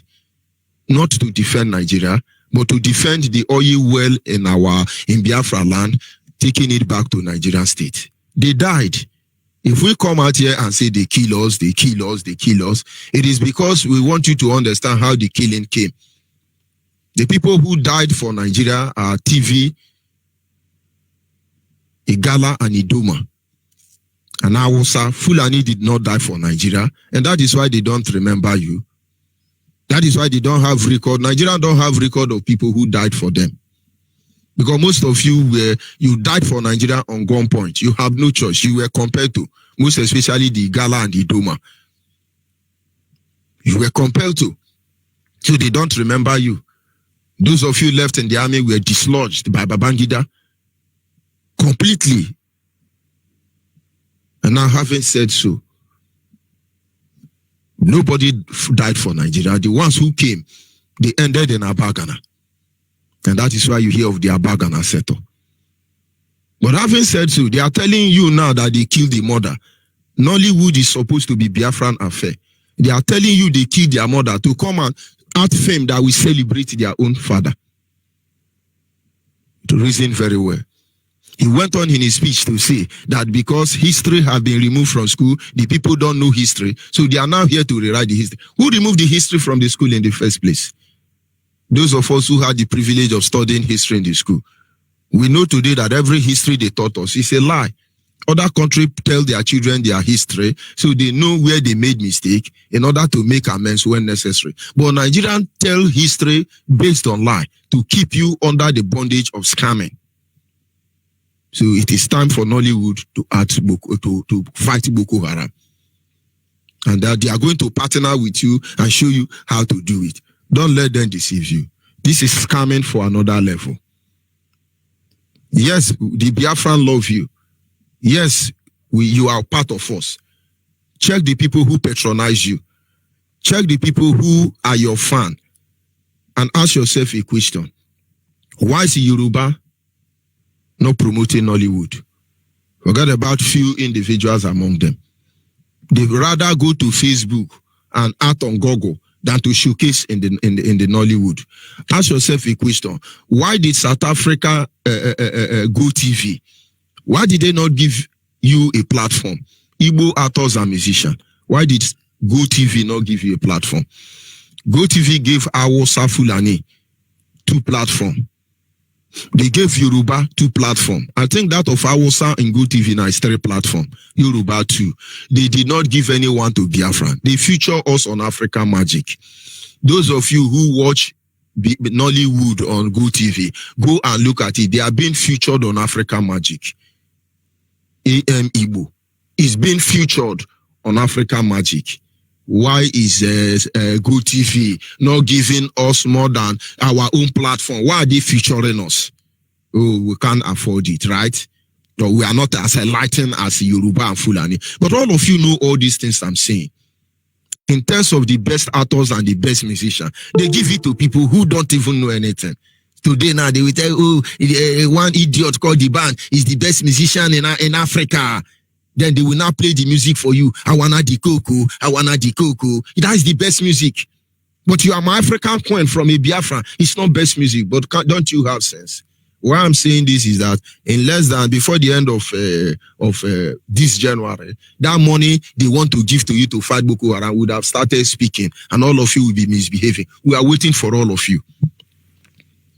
not to defend Nigeria, but to defend the oil well in Biafra land, taking it back to Nigerian state. They died. If we come out here and say they kill us, they kill us, they kill us, it is because we want you to understand how the killing came. The people who died for Nigeria are TV, Igala, and Idoma. And Hausa, Fulani did not die for Nigeria, and that is why they don't remember you. That is why they don't have record. Nigeria don't have record of people who died for them. Because most of you died for Nigeria on gunpoint. You have no choice. You were compelled to, most especially the Igala and the Idoma. You were compelled to. So they don't remember you. Those of you left in the army were dislodged by Babangida completely. And now, having said so, nobody died for Nigeria. The ones who came, they ended in Abagana. And that is why you hear of the Abagana settle. But having said so, they are telling you now that they killed the mother. Nollywood is supposed to be Biafran affair. They are telling you they killed their mother to come and add fame that we celebrate their own father. To reason very well. He went on in his speech to say that because history has been removed from school, the people don't know history, so they are now here to rewrite the history. Who removed the history from the school in the first place? Those of us who had the privilege of studying history in the school. We know today that every history they taught us is a lie. Other countries tell their children their history, so they know where they made mistake in order to make amends when necessary. But Nigerians tell history based on lie to keep you under the bondage of scamming. So it is time for Nollywood to fight Boko Haram. And that they are going to partner with you and show you how to do it. Don't let them deceive you. This is scamming for another level. Yes, the Biafran love you. Yes, you are part of us. Check the people who patronize you. Check the people who are your fan. And ask yourself a question. Why is Yoruba not promoting Nollywood? Forget about few individuals among them. They rather go to Facebook and act on Google than to showcase in the Nollywood. Ask yourself a question. Why did South Africa Go TV? Why did they not give you a platform? Igbo actors and musicians. Why did Go TV not give you a platform? Go TV gave Hausa Fulani 2 platforms. They gave Yoruba 2 platforms. I think that of Hausa and Go TV now is 3 platforms. Yoruba 2. They did not give anyone to Biafra. They feature us on African Magic. Those of you who watch Nollywood on Go TV, go and look at it. They are being featured on African Magic. AM Igbo is being featured on African Magic? Why is Good TV not giving us more than our own platform? Why are they featuring us? Oh, we can't afford it, right? No, we are not as enlightened as Yoruba and Fulani. But all of you know all these things I'm saying. In terms of the best actors and the best musicians, they give it to people who don't even know anything. Today now, they will tell you, oh, one idiot called the band is the best musician in Africa. Then they will not play the music for you. I wanna the cocoa. That's the best music. But you are my African queen from a Biafra. It's not best music, but don't you have sense? Why I'm saying this is that in less than before the end of this January, that money they want to give to you to fight Boko Haram would have started speaking, and all of you will be misbehaving. We are waiting for all of you.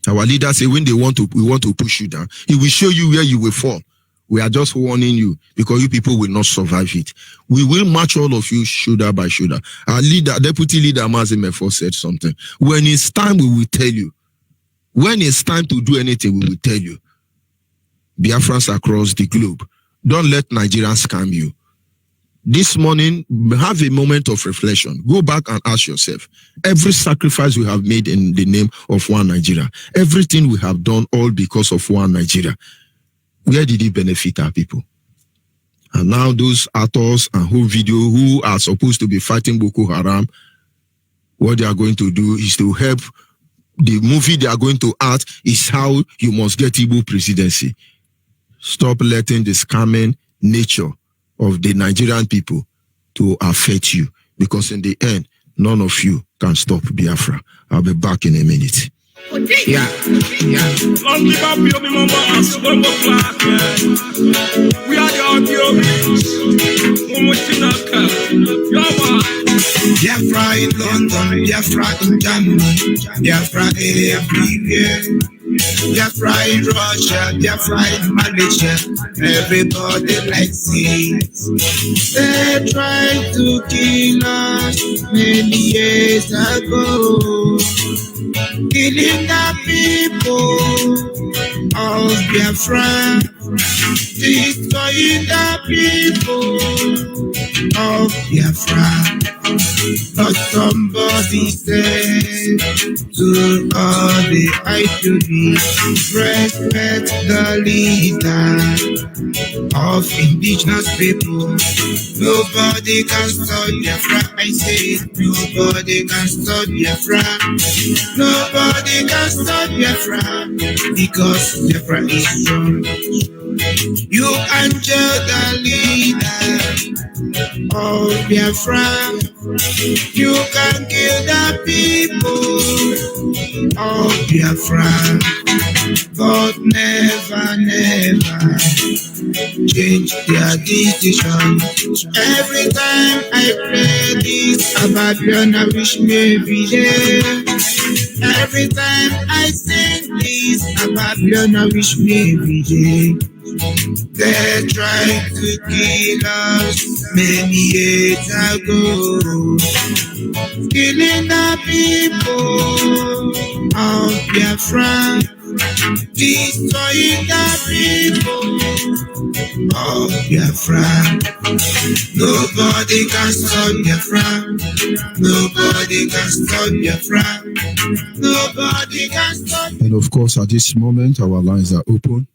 Our leaders say when we want to push you down, it will show you where you will fall. We are just warning you because you people will not survive it. We will match all of you shoulder by shoulder. Our leader, Deputy Leader Mazimefo said something. When it's time, we will tell you. When it's time to do anything, we will tell you. Biafrans across the globe, don't let Nigerians scam you. This morning, have a moment of reflection. Go back and ask yourself, every sacrifice we have made in the name of one Nigeria, everything we have done all because of one Nigeria, where did it benefit our people? And now those actors and who are supposed to be fighting Boko Haram, what they are going to do is to help. The movie they are going to act is how you must get Igbo presidency. Stop letting the scamming nature of the Nigerian people to affect you, because in the end, none of you can stop Biafra. I'll be back in a minute. Yeah. Long live up your mama as one more class. We are the audio. Biafra in London, Biafra in Germany, Biafra everywhere. Biafra in Russia, Biafra in Malaysia, everybody likes it. They tried to kill us many years ago, killing the people of Biafra, destroying the people of Biafra. But somebody said to all the IPOB, respect the leader of indigenous people. Nobody can stop Biafra. I say it, nobody can stop Biafra. Nobody can stop Biafra, because Biafra is strong. You can tell the leader of Biafra, you can kill the people of Biafra, but never change their decision. Every time I pray this about Biafra, I wish me every day. Every time I sing this about Biafra, I wish me every day. They tried to kill us many years ago, killing the people of Biafra, destroying the people of Biafra. Nobody can stop Biafra. Nobody can stop Biafra. Nobody can stop. And of course, at this moment, our lines are open.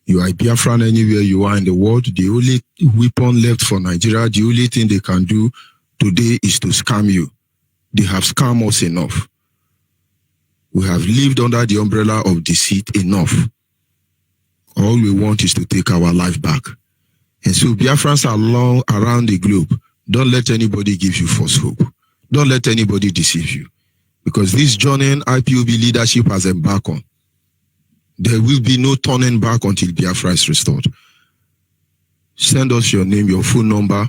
You are Biafran anywhere you are in the world. The only weapon left for Nigeria, the only thing they can do today is to scam you. They have scammed us enough. We have lived under the umbrella of deceit enough. All we want is to take our life back. And so Biafrans are around the globe. Don't let anybody give you false hope. Don't let anybody deceive you. Because this journey IPOB leadership has embarked on, there will be no turning back until Biafra is restored. Send us your name, your phone number,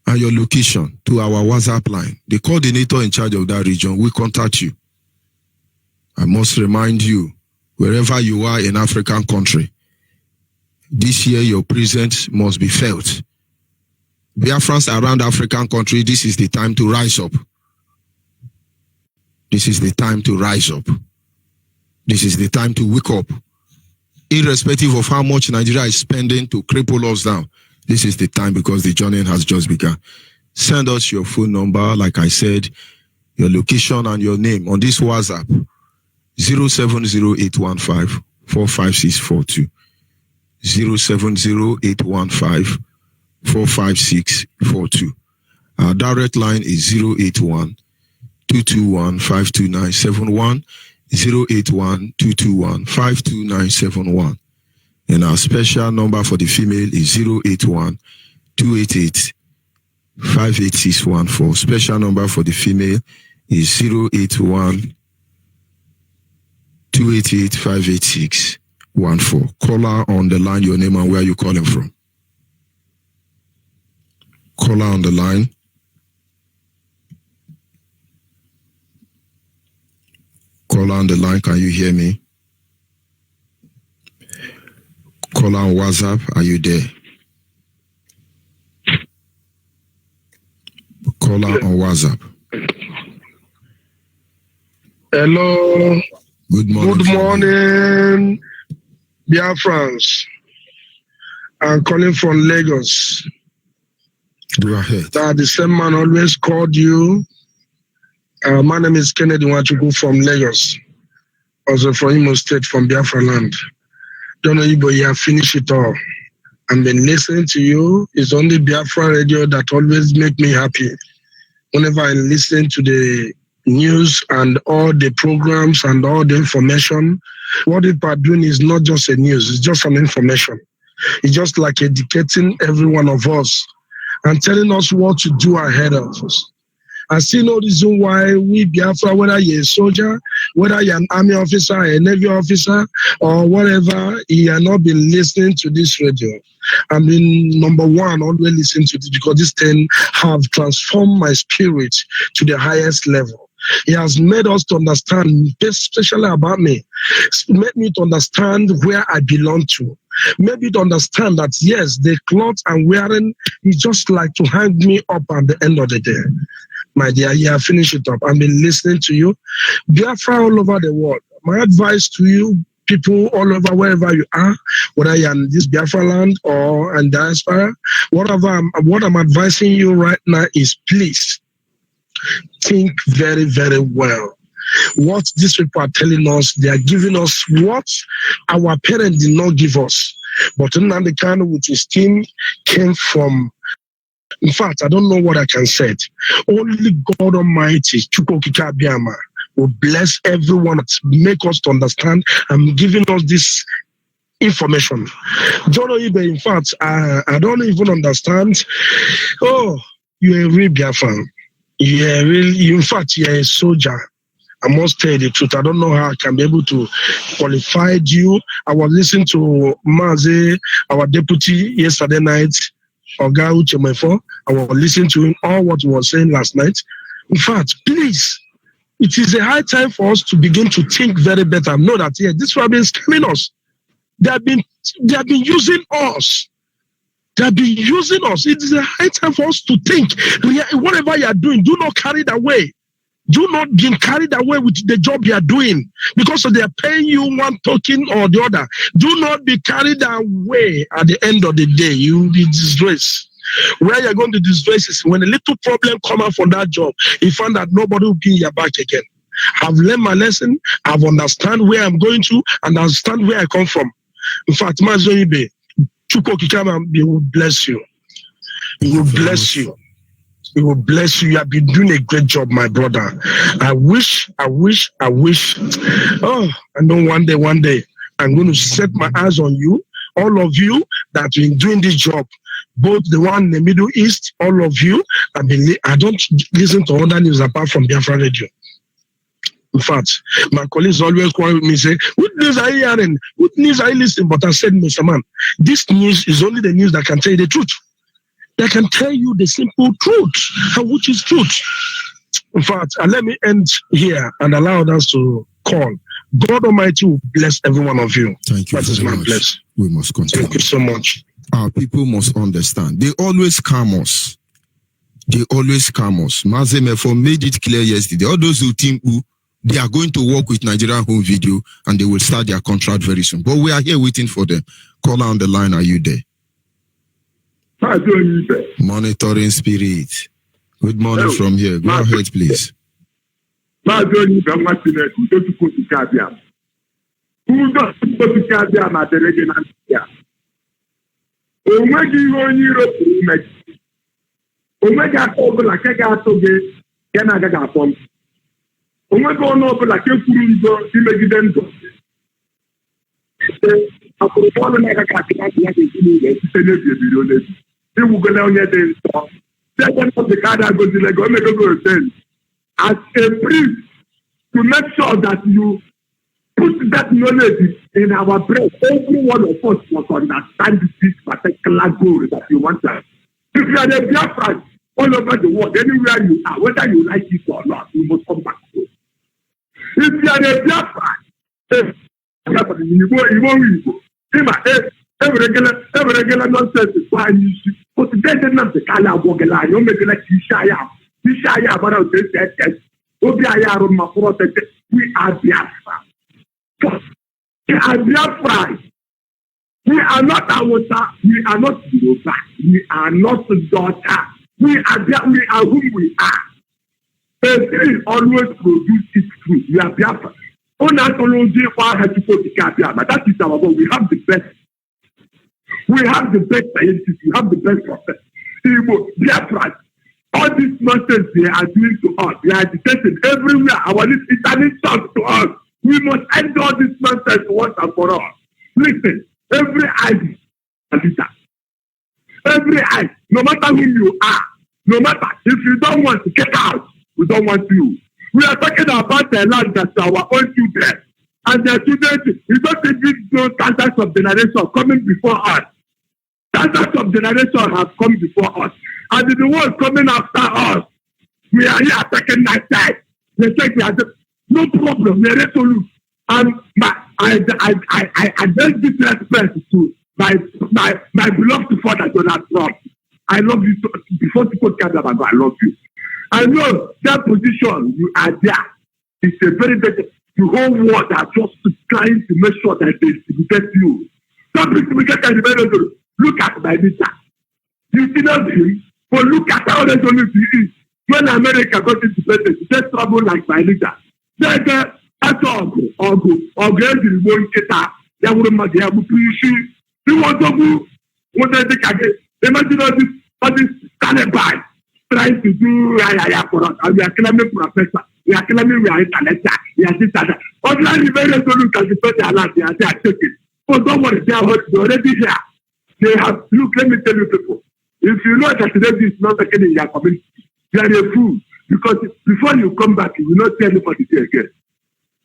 and your location to our WhatsApp line. The coordinator in charge of that region will contact you. I must remind you, wherever you are in African country, this year your presence must be felt. Biafrans around African country, this is the time to rise up. This is the time to rise up. This is the time to wake up. Irrespective of how much Nigeria is spending to cripple us down, This is the time because the journey has just begun. Send us your phone number, like I said, your location and your name on this WhatsApp, 070815 45642. 070815 45642. Our direct line is 081 221 52971. 081 221 52971. And our special number for the female is 081 288 58614. Special number for the female is 081 288 58614. Caller on the line, your name and where you calling from. Caller on the line. Caller on the line, can you hear me? Caller on WhatsApp, are you there? Caller on WhatsApp. Hello. Good morning. Good morning, Biafrans. I'm calling from Lagos. Go ahead. The same man always called you. My name is Kennedy Wachuku from Lagos. Also from Imo State, from Biafra land. Don't know you, but you have finished it all. I've been listening to you. It's only Biafra radio that always make me happy. Whenever I listen to the news and all the programs and all the information, what people are doing is not just a news, it's just an information. It's just like educating every one of us and telling us what to do ahead of us. I see no reason why we Biafra, whether you're a soldier, whether you're an army officer, a navy officer, or whatever, you have not been listening to this radio. I've been number one, always listening to this because this thing have transformed my spirit to the highest level. It has made us to understand, especially about me, made me to understand where I belong to. Maybe to understand that, yes, the clothes I'm wearing is just like to hang me up at the end of the day. My dear, yeah, finish it up. I've been listening to you. Biafra all over the world. My advice to you, people all over, wherever you are, whether you're in this Biafra land or in diaspora, what I'm advising you right now is please think very, very well. What these people are telling us, they are giving us what our parents did not give us. But Nnamdi Kanu with his team came from. In fact, I don't know what I can say. Only God Almighty, Chukwokika Abiyama, will bless everyone, make us to understand and giving us this information. John Oyibe, in fact, I don't even understand. Oh, you're a real Biafran. In fact, you're a soldier. I must tell you the truth. I don't know how I can be able to qualify you. I was listening to Maze, our deputy, yesterday night. Oga Uchemefo, I was listening to him, all what he was saying last night. In fact, please, it is a high time for us to begin to think very better. Know that this will have been scamming us. They have been using us. They have been using us. It is a high time for us to think. Whatever you are doing, do not carry it away. Do not get carried away with the job you are doing because they are paying you one token or the other. Do not be carried away at the end of the day. You will be disgraced. Where you're going to disgrace is when a little problem comes out from that job, you find that nobody will be in your back again. I've learned my lesson. I've understand where I'm going to and understand where I come from. In fact, Mazoibe, Chukwokika will bless you. He will bless you. He will bless you. You have been doing a great job, my brother. I wish. Oh, I know one day, I'm going to set my eyes on you, all of you that have been doing this job, both the one in the Middle East, all of you. I don't listen to other news apart from Biafra Radio. In fact, my colleagues always call me and say, what news are you hearing? What news are you listening? But I said, Mr. Man, this news is only the news that can tell you the truth. That can tell you the simple truth, which is truth. In fact, let me end here and allow us to call. God Almighty will bless every one of you. Thank you. That is my bless. We must continue. Thank you so much. Our people must understand. They always calm us. Mazemefo made it clear yesterday. All those who think they are going to work with Nigerian Home Video and they will start their contract very soon. But we are here waiting for them. Caller on the line, are you there? Monitoring spirit. Good morning from here. Go ahead, please. As a priest, to make sure that you put that knowledge in our brain, every one of us must understand this particular goal that you want to. If you are a Biafran all over the world, anywhere you are, whether you like it or not, you must come back home. If you are a Biafran, every regular nonsense is fine. But today, they not the kind of Bogela, you make like Ishaya, about this. We are Biafra. We are Biafra. We are not Awota. We are not Yoruba. We are not daughter. We are who we are. The tree always produce its fruit. We are Biafra. But that is our goal. We have the best. We have the best scientists. We have the best prophets. Biafra. All this nonsense they are doing to us, they are detecting everywhere. Our list is an insult to us. We must end all this nonsense once and for all. Listen, every eye is a leader. Every eye, no matter who you are, no matter if you don't want to get out, we don't want you. We are talking about the land that's our own children. And their children, we don't even know thousands of generations coming before us. Thousands of generations have come before us. And the world coming after us. We are here attacking that side. They say we are no problem. We are resolute. And I address this respect to my beloved father, Donald Trump. I love you. Before people come up, I love you. I know that position you are there. It's a very better. The whole world are just trying to make sure that they intimidate you. Some people look at my meter. You see nothing. But look at how resolute he is. When America got independence, he just trouble like my leader. Then that's all. Imagine all this Taliban trying to do for us. And we are claiming professor. We are claiming we are intellectual. We are this and that. Ordinarily, very resolute can defend their land. They are taking. But don't worry, they are already here. They have, look, let me tell you people. If you know that today is not taken in your community, you are a fool. Because before you come back, you will not see anybody there again.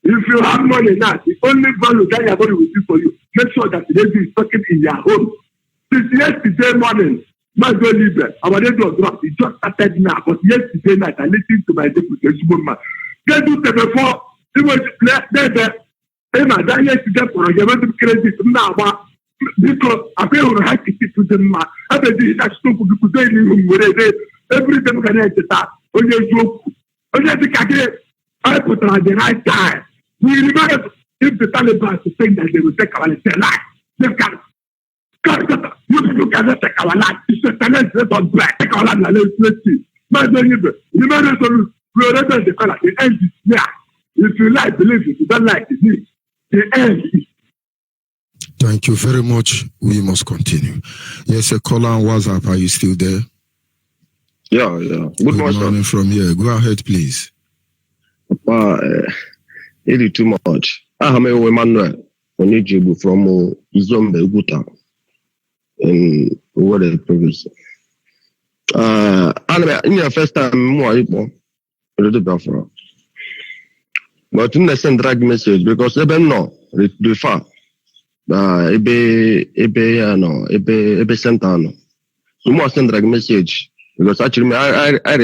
If you have money now, the only value that your body will do for you, make sure that the lady is talking in your home. Since yesterday morning, my God, our lady was dropped. It just started now, but yesterday night, I listened to my deputy, man. They do the before, he was there. Hey, man, that yesterday for a given credit now, because I pay on high ticket to them, I bet they are stupid because they live every time can I start on your joke. I put on the right time. We remember if the Taliban to think that they will take our life, they can. You cannot take our life. It's a talent that on black. Take our life. Let's see. Remember, we already the color. The end is there. If you like, believe it. If you don't like it, the end is. Thank you very much. We must continue. Yes, a caller on WhatsApp. Are you still there? Yeah. Good morning from here. Go ahead, please. It is too much. I am Emmanuel Onijibu from Izombe Guta in the province. In the first time, more people, but in the same drag message because even no, the far. Ebe Santano. So more send drag message because actually I had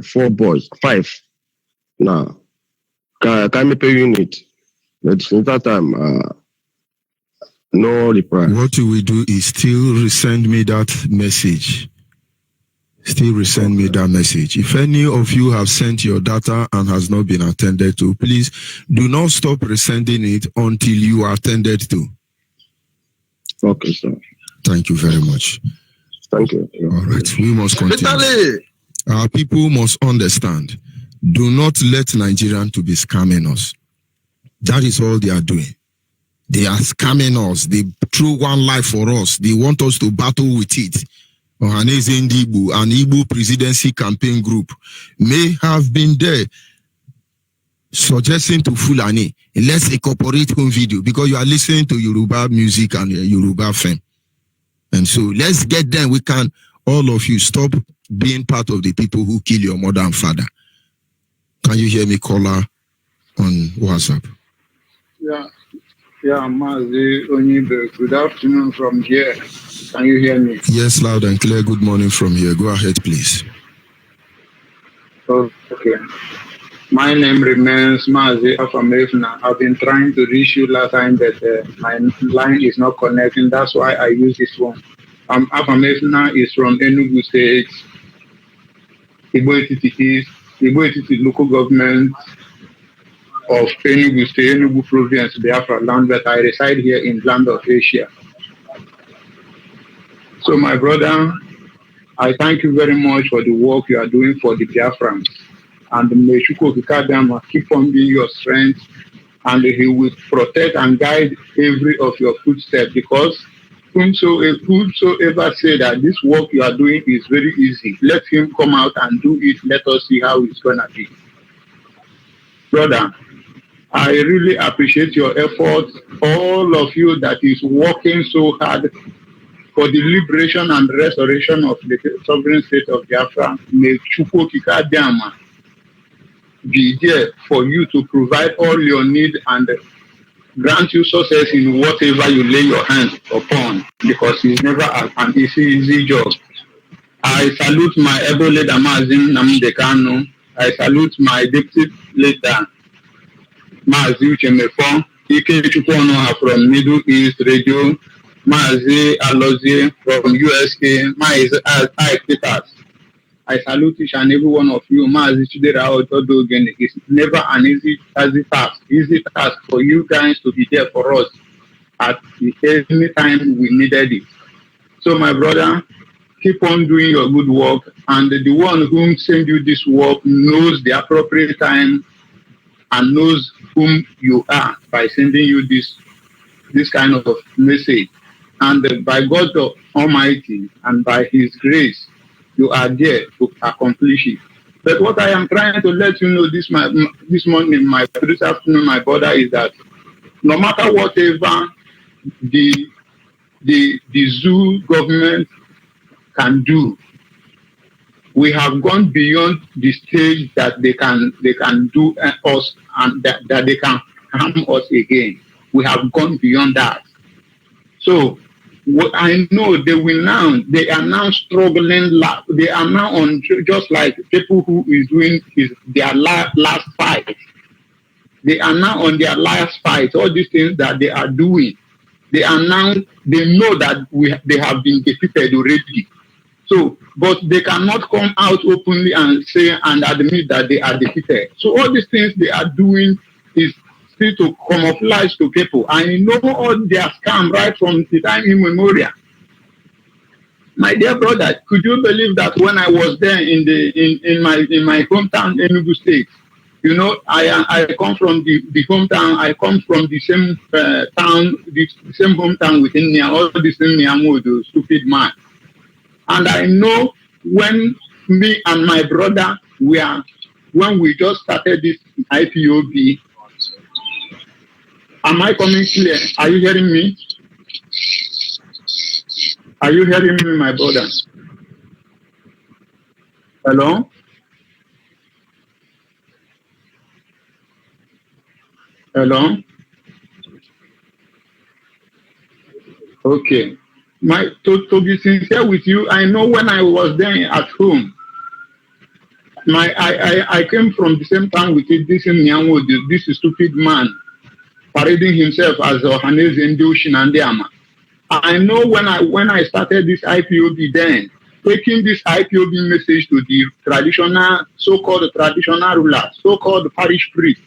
4 boys, 5 now. Can me pay unit? But since that time, no reply. What you will do is still resend me that message. Still resend me that message. If any of you have sent your data and has not been attended to, please do not stop resending it until you are attended to. Okay, sir. Thank you very much. Thank you. All right, we must continue. Our people must understand. Do not let Nigerians to be scamming us. That is all they are doing. They are scamming us. They throw one life for us. They want us to battle with it. Ohaneze Ndigbo, an Igbo presidency campaign group, may have been there suggesting to Fulani, let's incorporate home video because you are listening to Yoruba music and Yoruba film. And so let's get them. We can, all of you, stop being part of the people who kill your mother and father. Can you hear me, caller, on WhatsApp? Yeah, Mazi Onyibe. Good afternoon from here. Can you hear me? Yes, loud and clear. Good morning from here. Go ahead, please. Okay. My name remains Mazi Afamefna. I've been trying to reach you last time, but my line is not connecting. That's why I use this one. Afamefna is from Enugu State, Igbo Etiti local government of Enugu State, Enugu province, Biafra land, but I reside here in land of Asia. So my brother, I thank you very much for the work you are doing for the Biafrans. And may Chukwukadama keep on being your strength, and he will protect and guide every of your footsteps, because whosoever say that this work you are doing is very easy, let him come out and do it. Let us see how it's going to be. Brother, I really appreciate your efforts, all of you that is working so hard for the liberation and restoration of the sovereign state of Biafra. May Chukwukadama be there for you to provide all your need and grant you success in whatever you lay your hands upon, because it's never an easy job. I salute my able leader Mazin Namdekano. I salute my deputy leader Mazi Uchemefon, Ike Chukwuonoha from Middle East Radio, Mazi Alozie from USA, Mazi I Peters. I salute each and every one of you. Mazi Chidera Otodogen. It's never an easy task for you guys to be there for us at any time we needed it. So my brother, keep on doing your good work, and the one whom sent you this work knows the appropriate time and knows whom you are by sending you this kind of message. And by God Almighty and by His grace, you are there to accomplish it. But what I am trying to let you know this morning, this afternoon, my brother, is that no matter whatever the zoo government can do, we have gone beyond the stage that they can do us and that they can harm us again. We have gone beyond that. So what I know, they are now struggling. They are now on just like people who is doing their last fight. They are now on their last fight. All these things that they are doing, they know that they have been defeated already. So, but they cannot come out openly and say and admit that they are defeated. So all these things they are doing is still to camouflage to people. I know all their scam right from the time immemorial. My dear brother, could you believe that when I was there in my hometown, Enugu State, you know, I come from the hometown. I come from the same town, the same hometown within me. All the same Niamodo, stupid man. And I know when me and my brother when we just started this IPOB. Am I coming clear? Are you hearing me? Are you hearing me, my brother? Hello? Hello? Okay. To be sincere with you, I know when I was there at home, I came from the same town with this Nyanwo, this stupid man, parading himself as Ohaneze Ndoshi Nandeama. I know when I started this IPOB then, taking this IPOB message to the so-called traditional ruler, so-called parish priest.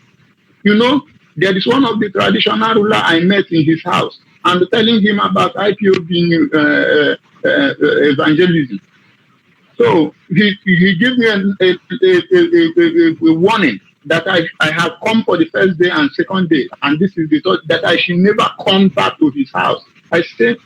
You know, there is one of the traditional ruler I met in his house. and telling him about IPOB evangelism. So he gave me a warning that I have come for the first day and second day, and this is the third, that I should never come back to his house. I said,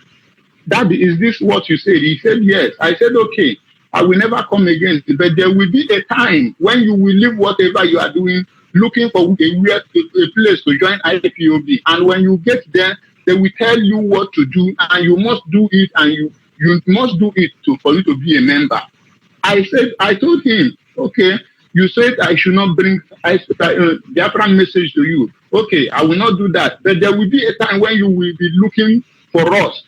Daddy, is this what you said? He said, yes. I said, okay, I will never come again. But there will be a time when you will leave whatever you are doing, looking for a place to join IPOB. And when you get there, they will tell you what to do, and you must do it, and you must do it for you to be a member. I told him, okay, you said I should not bring Biafra message to you. Okay, I will not do that. But there will be a time when you will be looking for us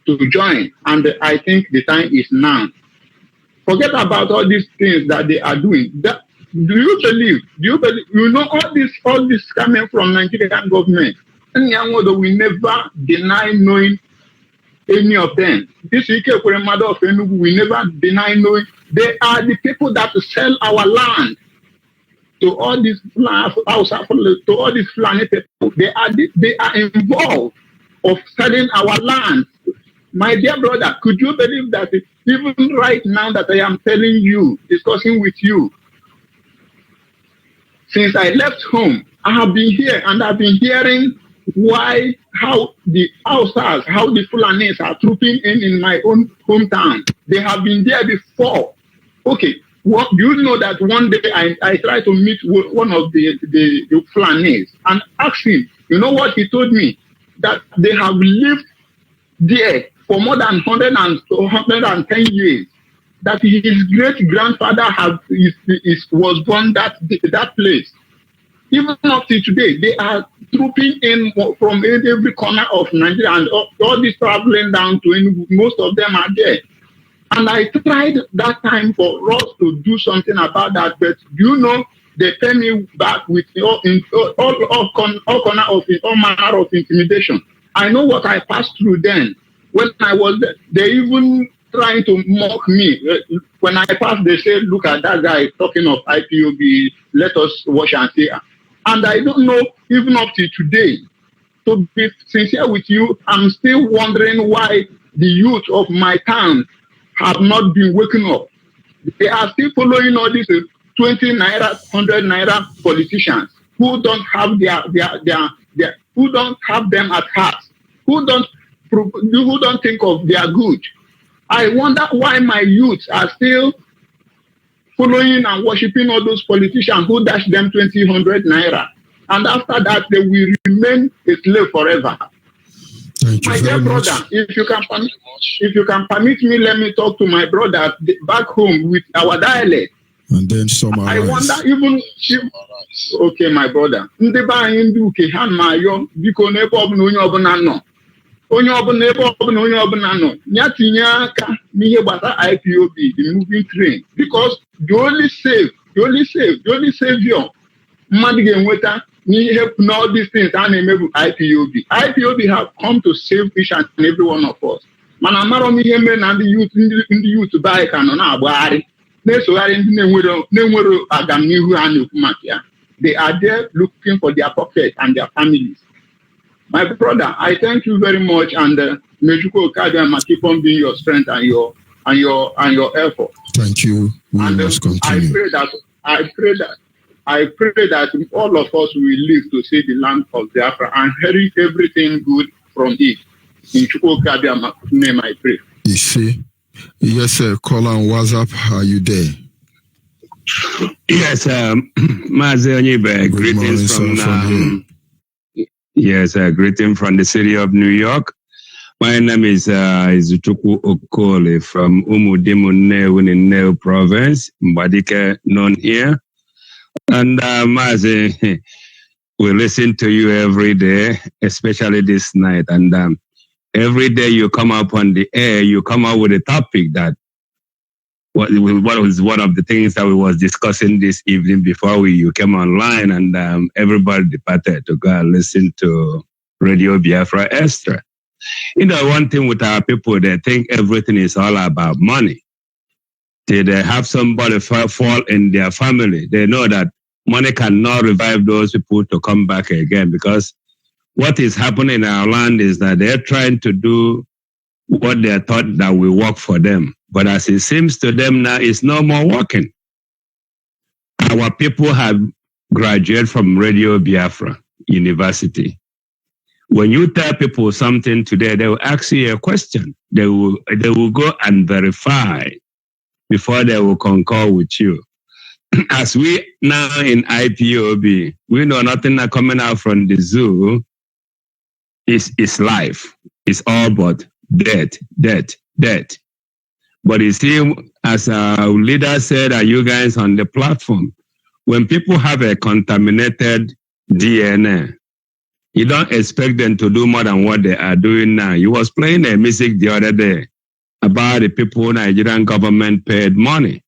to join. And I think the time is now. Forget about all these things that they are doing. Do you believe, you know, all this coming from Nigerian government, and we never deny knowing any of them. This mother of Enugu, we never deny knowing. They are the people that sell our land to all these to all these Fulani people. They are involved of selling our land. My dear brother, could you believe that even right now that I am telling you, discussing with you, since I left home, I have been here and I've been hearing how the Hausas, how the Fulanis are trooping in my own hometown. They have been there before. Okay, do you know that one day I tried to meet one of the Fulanis and asked him, you know what he told me? That they have lived there for more than 110 years. That his great-grandfather was born that place. Even up to today, they are trooping in from every corner of Nigeria, and all this traveling down to Enugu, most of them are there. And I tried that time for us to do something about that, but you know, they pay me back with all manner of intimidation. I know what I passed through then. When I was there, they even trying to mock me. When I passed, they say, look at that guy talking of IPOB, let us watch and see. And I don't know, even up to today, to be sincere with you, I'm still wondering why the youth of my town have not been waking up. They are still following all these 20 naira, 100 naira politicians who don't have who don't have them at heart, who don't think of their good. I wonder why my youth are still following and worshiping all those politicians who dash them 20, 100 naira. And after that, they will remain a slave forever. My dear brother, if you can permit me, let me talk to my brother back home with our dialect. And then summarize. I wonder even if, okay, my brother. Onye ọbụla ebe ọbụla onye ọbụla nọ ya tinye aka n'ihe gbasara IPOB, the moving train, because the only savior mmadụ ga-enweta n'ihe na all these things a na-eme bụ IPOB have come to save each and every one of us. Mana amara m ihe mere na ndị youth be anyị ka nọ na-agbagharị na-esogharị ndị na-enwero agamnihu ha na-ekwu maka ya. They are there looking for their pocket and their families. My brother, I thank you very much, and may Chukwu Okadiama keep on being your strength and your effort. Thank you. We must continue. I pray that all of us will live to see the land of Biafra and inherit everything good from it. In Chukwu Okadiama name, I pray. You see, yes, sir. Call on WhatsApp. Are you there? Yes, Mazi Onyibe, greetings from yes, greeting from the city of New York. My name is Izuchukwu Okole from Umudimu in Neo province, Mbadike, known here. And Mazi, we listen to you every day, especially this night. And every day you come up on the air, you come up with a topic that what was one of the things that we was discussing this evening before you came online, and everybody departed to go and listen to Radio Biafra Extra. You know, one thing with our people, they think everything is all about money. They have somebody fall in their family. They know that money cannot revive those people to come back again, because what is happening in our land is that they're trying to do what they thought that will work for them. But as it seems to them now, it's no more working. Our people have graduated from Radio Biafra University. When you tell people something today, they will ask you a question. They will go and verify before they will concur with you. As we now in IPOB, we know nothing coming out from the zoo is life. It's all but death. But you see, as our leader said, are you guys on the platform? When people have a contaminated DNA, you don't expect them to do more than what they are doing now. You was playing a music the other day about the people Nigerian government paid money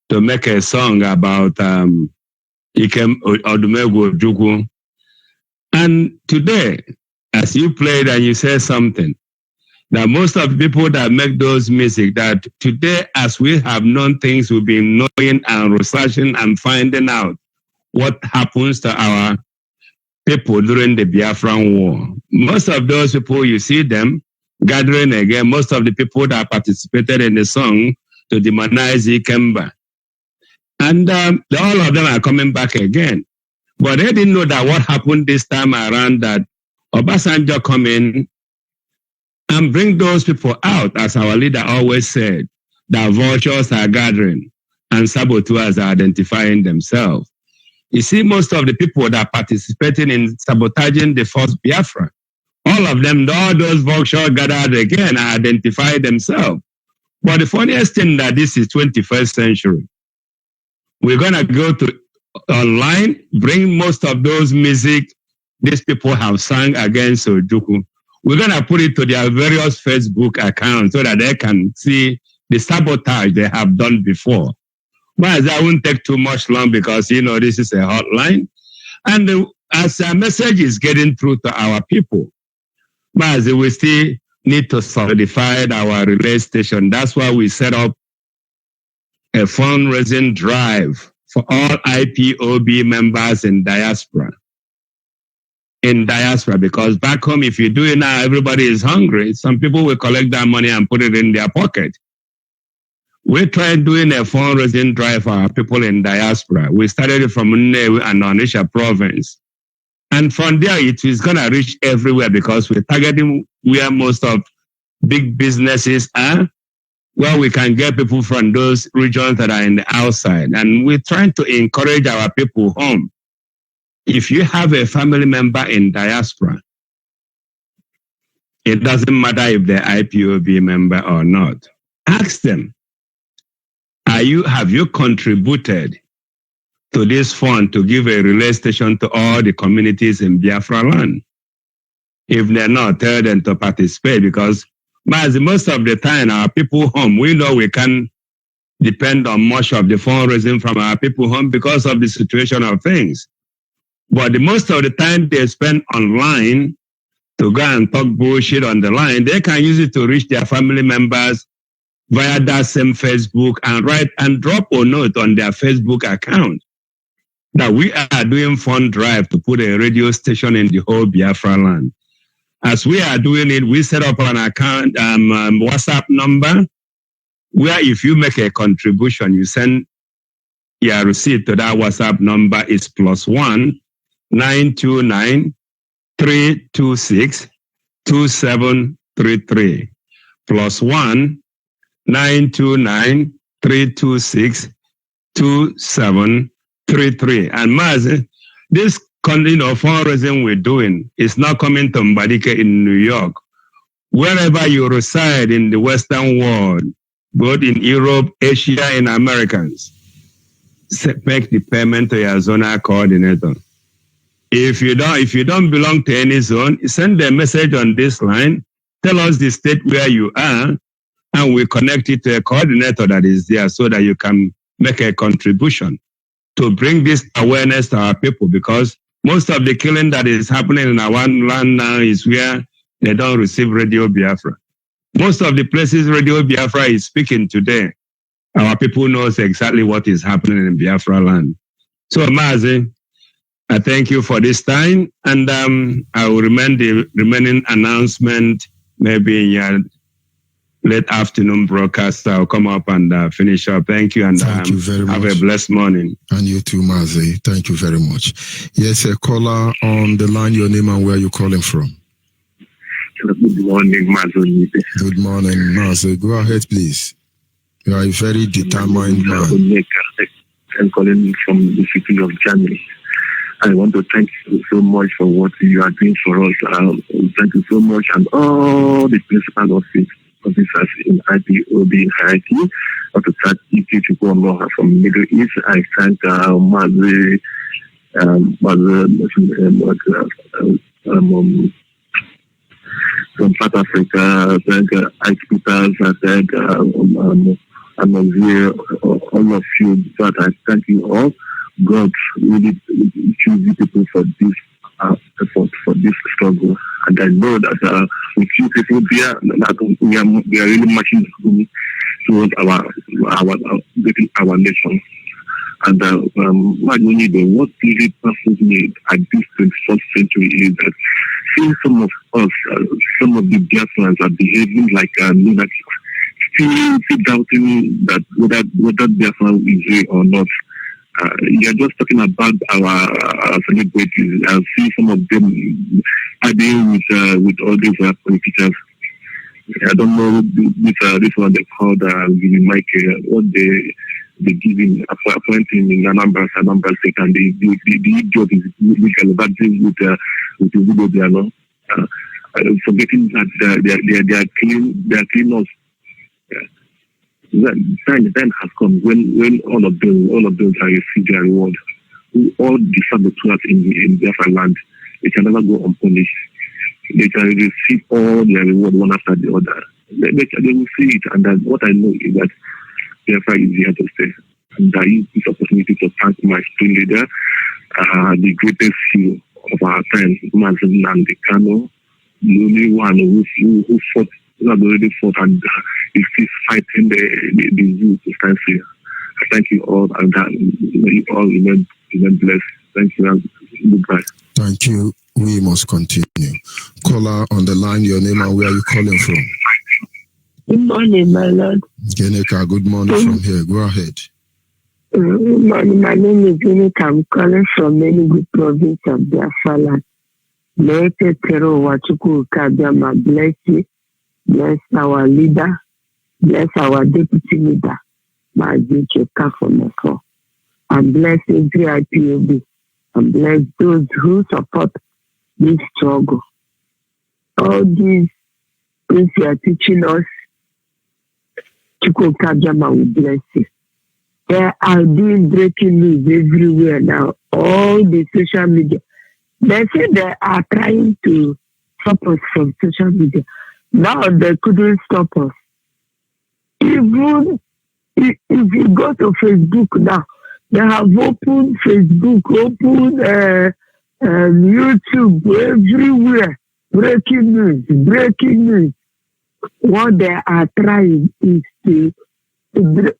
to make a song about Ikem Odumegwu Ojukwu. And today, as you played and you said something, that most of the people that make those music, that today, as we have known things, we've been knowing and researching and finding out what happens to our people during the Biafran War. Most of those people, you see them gathering again, most of the people that participated in the song to demonize Ikemba. And all of them are coming back again. But they didn't know that what happened this time around, that Obasanjo come in and bring those people out, as our leader always said, that vultures are gathering and saboteurs are identifying themselves. You see, most of the people that are participating in sabotaging the first Biafra, all of them, all those vultures gathered again and identify themselves. But the funniest thing that this is 21st century. We're going to go to online, bring most of those music these people have sung against Ojukwu. We're going to put it to their various Facebook accounts so that they can see the sabotage they have done before. But that won't take too much long because, this is a hotline. And as our message is getting through to our people, but we still need to solidify our relay station. That's why we set up a fundraising drive for all IPOB members in diaspora. Because back home, if you do it now, everybody is hungry. Some people will collect that money and put it in their pocket. We're trying doing a fundraising drive for our people in diaspora. We started it from Nnewi and Onitsha province. And from there, it is going to reach everywhere because we're targeting where most of big businesses are, where we can get people from those regions that are in the outside. And we're trying to encourage our people home. If you have a family member in diaspora, it doesn't matter if they're IPOB member or not. Ask them, have you contributed to this fund to give a relay station to all the communities in Biafra land? If they're not, tell them to participate because most of the time, our people home, we know we can depend on much of the fundraising from our people home because of the situation of things. But most of the time they spend online to go and talk bullshit on the line, they can use it to reach their family members via that same Facebook and write and drop a note on their Facebook account that we are doing fund drive to put a radio station in the whole Biafra land. As we are doing it, we set up an account, WhatsApp number, where if you make a contribution, you send your receipt to that WhatsApp number is +1 929 326 2733 +1 929 326 2733. And Maz, this fundraising we're doing is not coming to Mbadike in New York. Wherever you reside in the Western world, both in Europe, Asia, and Americans, make the payment to your zonal coordinator. If you don't belong to any zone, send a message on this line. Tell us the state where you are, and we connect it to a coordinator that is there so that you can make a contribution to bring this awareness to our people, because most of the killing that is happening in our land now is where they don't receive Radio Biafra. Most of the places Radio Biafra is speaking today, our people knows exactly what is happening in Biafra land. So, Mazi, I thank you for this time, and I will remain the remaining announcement maybe in your late afternoon broadcast. I'll come up and finish up. Thank you, and thank you very have much. a blessed morning. And you too, Mazi. Thank you very much. Yes, a caller on the line, your name and where you calling from. Good morning, Mazi. Good morning, Mazi. Go ahead, please. You are a very determined man. I'm calling from the city of Germany. I want to thank you so much for what you are doing for us. Thank you so much, and all the principal officers in IPOB hierarchy. I want to thank you to go on from Middle East. I thank Mazi from South Africa. I thank Ike Peters. I thank here, all of you. But I thank you all. God really choose you people for this effort, for this struggle. And I know that with you people there, that we are really marching towards getting our nation. And what really passes me at this 21st century is that seeing some of us, some of the Biafrans are behaving like lunatics, still doubting that whether Biafran is real or not. You're just talking about our celebrities. I see some of them adding with all these politicians. I don't know this one they called Mike, what they give him appointing in Anambra State, and the idiot is gallivanting with the video they are not forgetting that they are clean us. Time has come when all of those are receive their reward. All the saboteurs in Biafra land, they can never go unpunished. They can receive all their reward one after the other. They will see it, and then what I know is that Biafra is here to stay. And I use this opportunity to thank my spring leader, the greatest hero of our time, Mazin Nandekano, the only one who fought. Not already fought and is still fighting the youth to stand here. Thank you all, and you all remain blessed. Thank you, and goodbye. Thank you. We must continue. Caller on the line, your name and where are you calling from? Good morning, my lord. Geneka, good morning from here. Go ahead. Good morning. My name is Geneka. I'm calling from Enugu province of Biafra land. Bless you. Bless our leader. Bless our deputy leader, Mazi Chekafomeko. And bless every IPOB. And bless those who support this struggle. All these things you are teaching us, Chukwu Kajama will bless you. There are these breaking news everywhere now. All the social media. They say they are trying to stop us from social media. Now they couldn't stop us. Even if you go to Facebook now, they have opened Facebook, opened YouTube, everywhere. Breaking news. What they are trying is to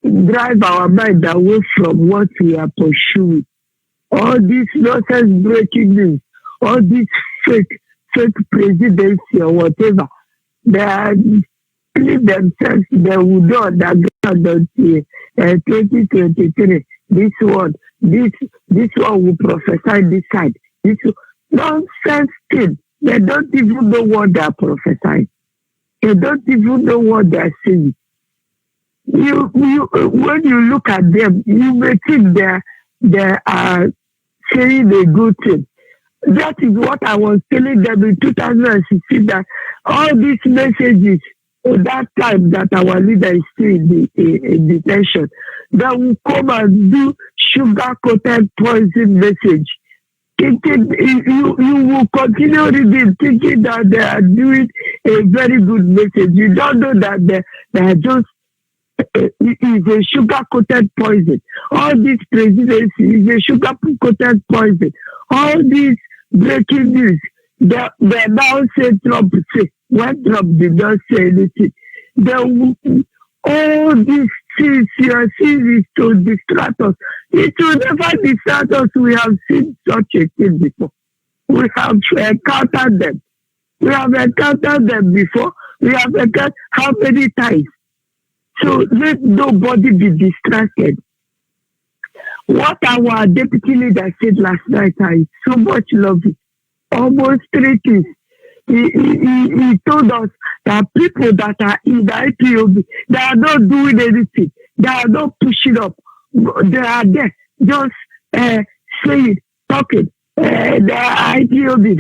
drive our mind away from what we are pursuing. All this nonsense breaking news, all this fake presidency or whatever. They are telling themselves they will do underground until 2023. This one will prophesy this side. This nonsense thing. They don't even know what they are prophesying. They don't even know what they are saying. When you look at them, you may think they are saying a good thing. That is what I was telling them in 2016, that all these messages at that time that our leader is still in detention, that will come and do sugar-coated poison message. Thinking you will continue reading, thinking that they are doing a very good message. You don't know that they are just is a sugar-coated poison. All this presidency is a sugar-coated poison. All these breaking news, they now say Trump say, when Trump did not say anything. All these series to distract us. It will never distract us. We have seen such a thing before. We have encountered them. We have encountered them before. We have encountered how many times. So let nobody be distracted. What our deputy leader said last night, I so much love it. Almost 3 things. He told us that people that are in the IPOB, they are not doing anything. They are not pushing up. They are there just saying, talking. The IPOB.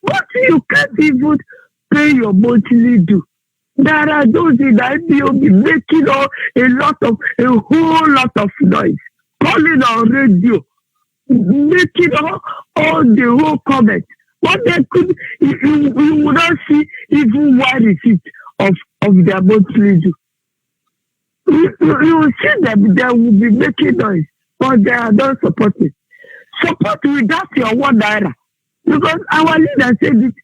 But you can't even pay your monthly due. There are those in the IPOB making a whole lot of noise, calling on radio, making all the whole comments. But they could, you would not see even one receipt of their monthly due. You will see them, they will be making noise, but they are not supporting. Support without your 1 naira. Because our leader said it,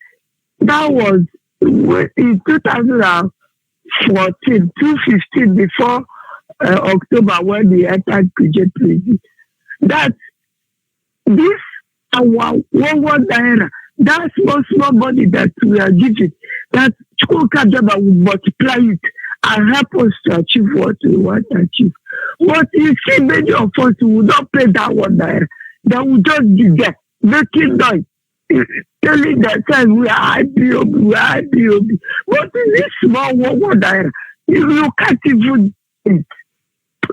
that was in 2014, 2015, before October, when we entered Kujet prison. That this, our 1 naira, that small money that we are giving, that Chukukadaba will multiply it and help us to achieve what we want to achieve. But you see, many of us will not pay that 1 naira. They will just be there, making noise, telling themselves we are IPOB. But in this small 1 naira, you can't even eat.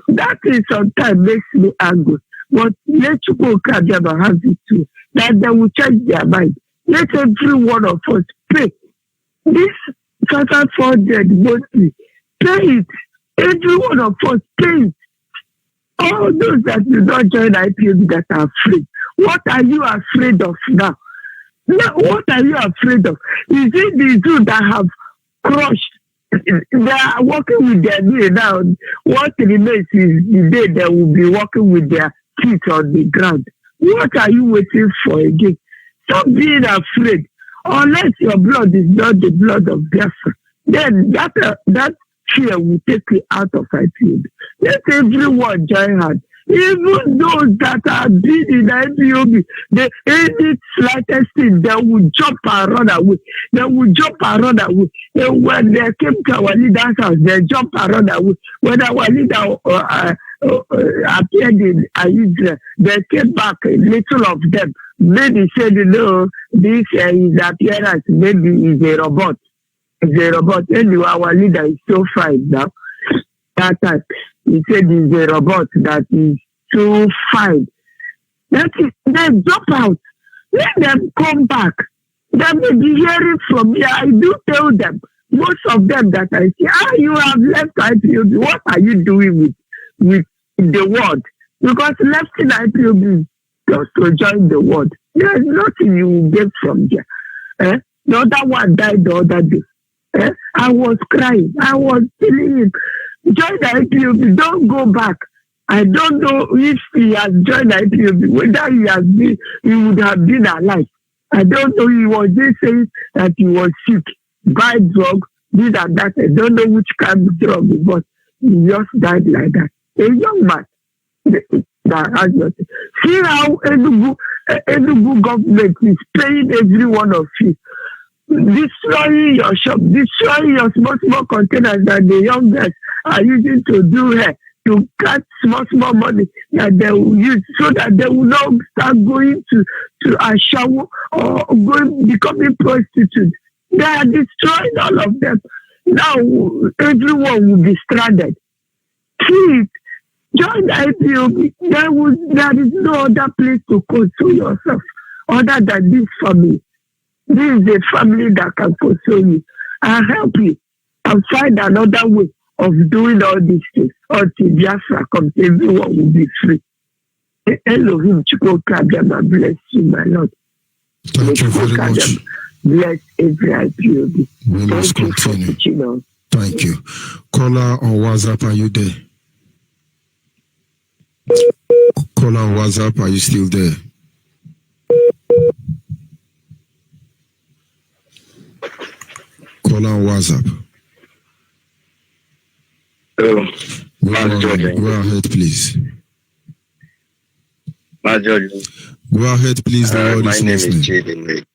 That is sometimes makes me angry. But let Chukukadaba have it too, that they will change their mind. Let every one of us pay. This 500 monthly, pay it. Every one of us pay it. All those that do not join IPOB that are afraid. What are you afraid of now? What are you afraid of? Is it the two that have crushed? They are working with their knee now. What remains is the day they will be working with their feet on the ground. What are you waiting for again? Stop being afraid. Unless your blood is not the blood of Biafra, then that fear will take you out of IPOB. Let everyone join hands. Even those that are been in IPOB, any slightest thing, they will jump and run away. And when they came to our leader's house, they jump and run away. When our leader appeared in Israel, they came back, little of them. Many said, no, this is appearance, maybe is a robot. Anyway, our leader is so fine now. That time, he said he's a robot that is so fine. That is, they drop out. Let them come back. They may be hearing from me. I do tell them, most of them that I see, you have left IPOB. What are you doing with the world? Because left in IPOB is just to join the world. There is nothing you will get from there. The other one died the other day. I was crying. I was telling him, join the IPOB, don't go back. I don't know if he has joined the IPOB, whether he would have been alive. I don't know. He was just saying that he was sick, buy drug, this and that. I don't know which kind of drug it was. He just died like that. A young man that has nothing. See how Enugu government is paying every one of you, destroying your shop, destroying your small containers that the young guys are using to do hair, to cut small money that they will use so that they will not start going to a shower or becoming prostitutes. They are destroying all of them. Now everyone will be stranded. Please join the IPOB. There is no other place to console yourself other than this family. This is a family that can console you and help you and find another way of doing all these things until Biafra comes. Everyone will be free. Elohim Chukwu bless you, my Lord. Thank you very much. Bless every IPOB. We must continue. Thank you. Caller on WhatsApp, are you there? Caller on WhatsApp, are you still there? Caller on WhatsApp. morning. Go ahead, please. Go ahead, please. The world is listening.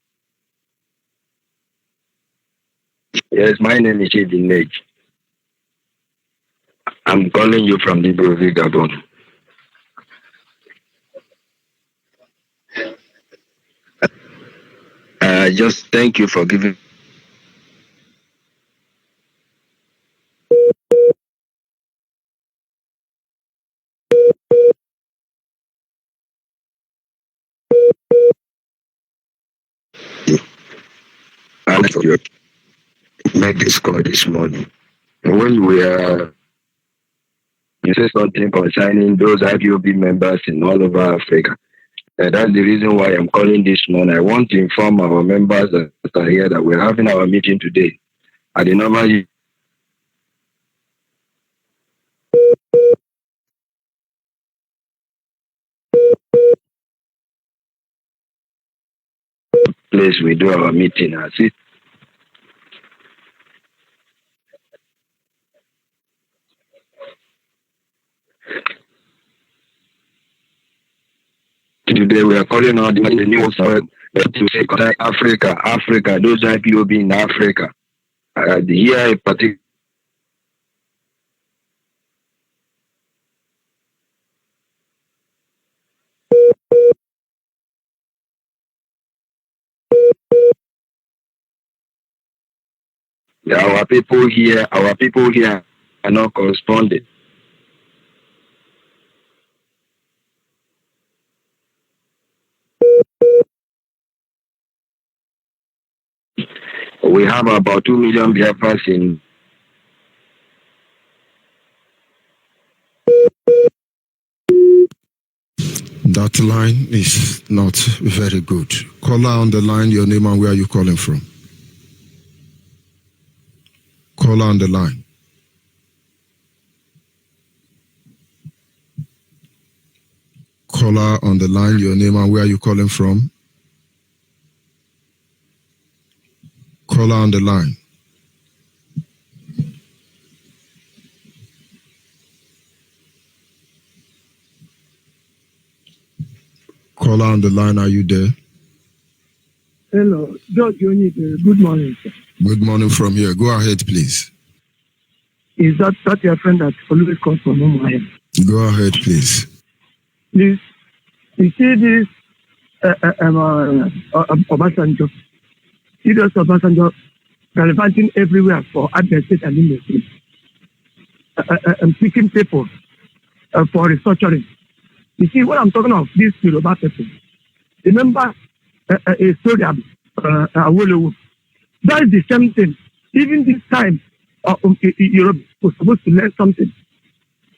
Yes, my name is Irredeemable. I'm calling you from Libreville, Gabon. Just thank you for giving. And for your make this call this morning. And when you say something concerning those IPOB members in all over Africa. And that's the reason why I'm calling this morning. I want to inform our members that are here that we're having our meeting today at the normal place we do our meeting at. Today we are calling out the news to say Africa, those IPOB in Africa. Here in particular. Our people here are not corresponding. We have about 2 million Biafras in. That line is not very good. Caller on the line, your name and where are you calling from? Caller on the line. Caller on the line, your name and where are you calling from? Caller on the line. Caller on the line, are you there? Hello, George Yonite. Good morning, sir. Good morning from here. Go ahead, please. Is that your friend that always comes from Mumbai? Go ahead, please. Please, you see this Obasanjo. Serious Obasanjo gallivanting everywhere for Abia State and Imo State. I'm picking people for restructuring. You see, what I'm talking of, these Yoruba people. Remember a story of Awolowo. That is the same thing. Even this time, Europe was supposed to learn something.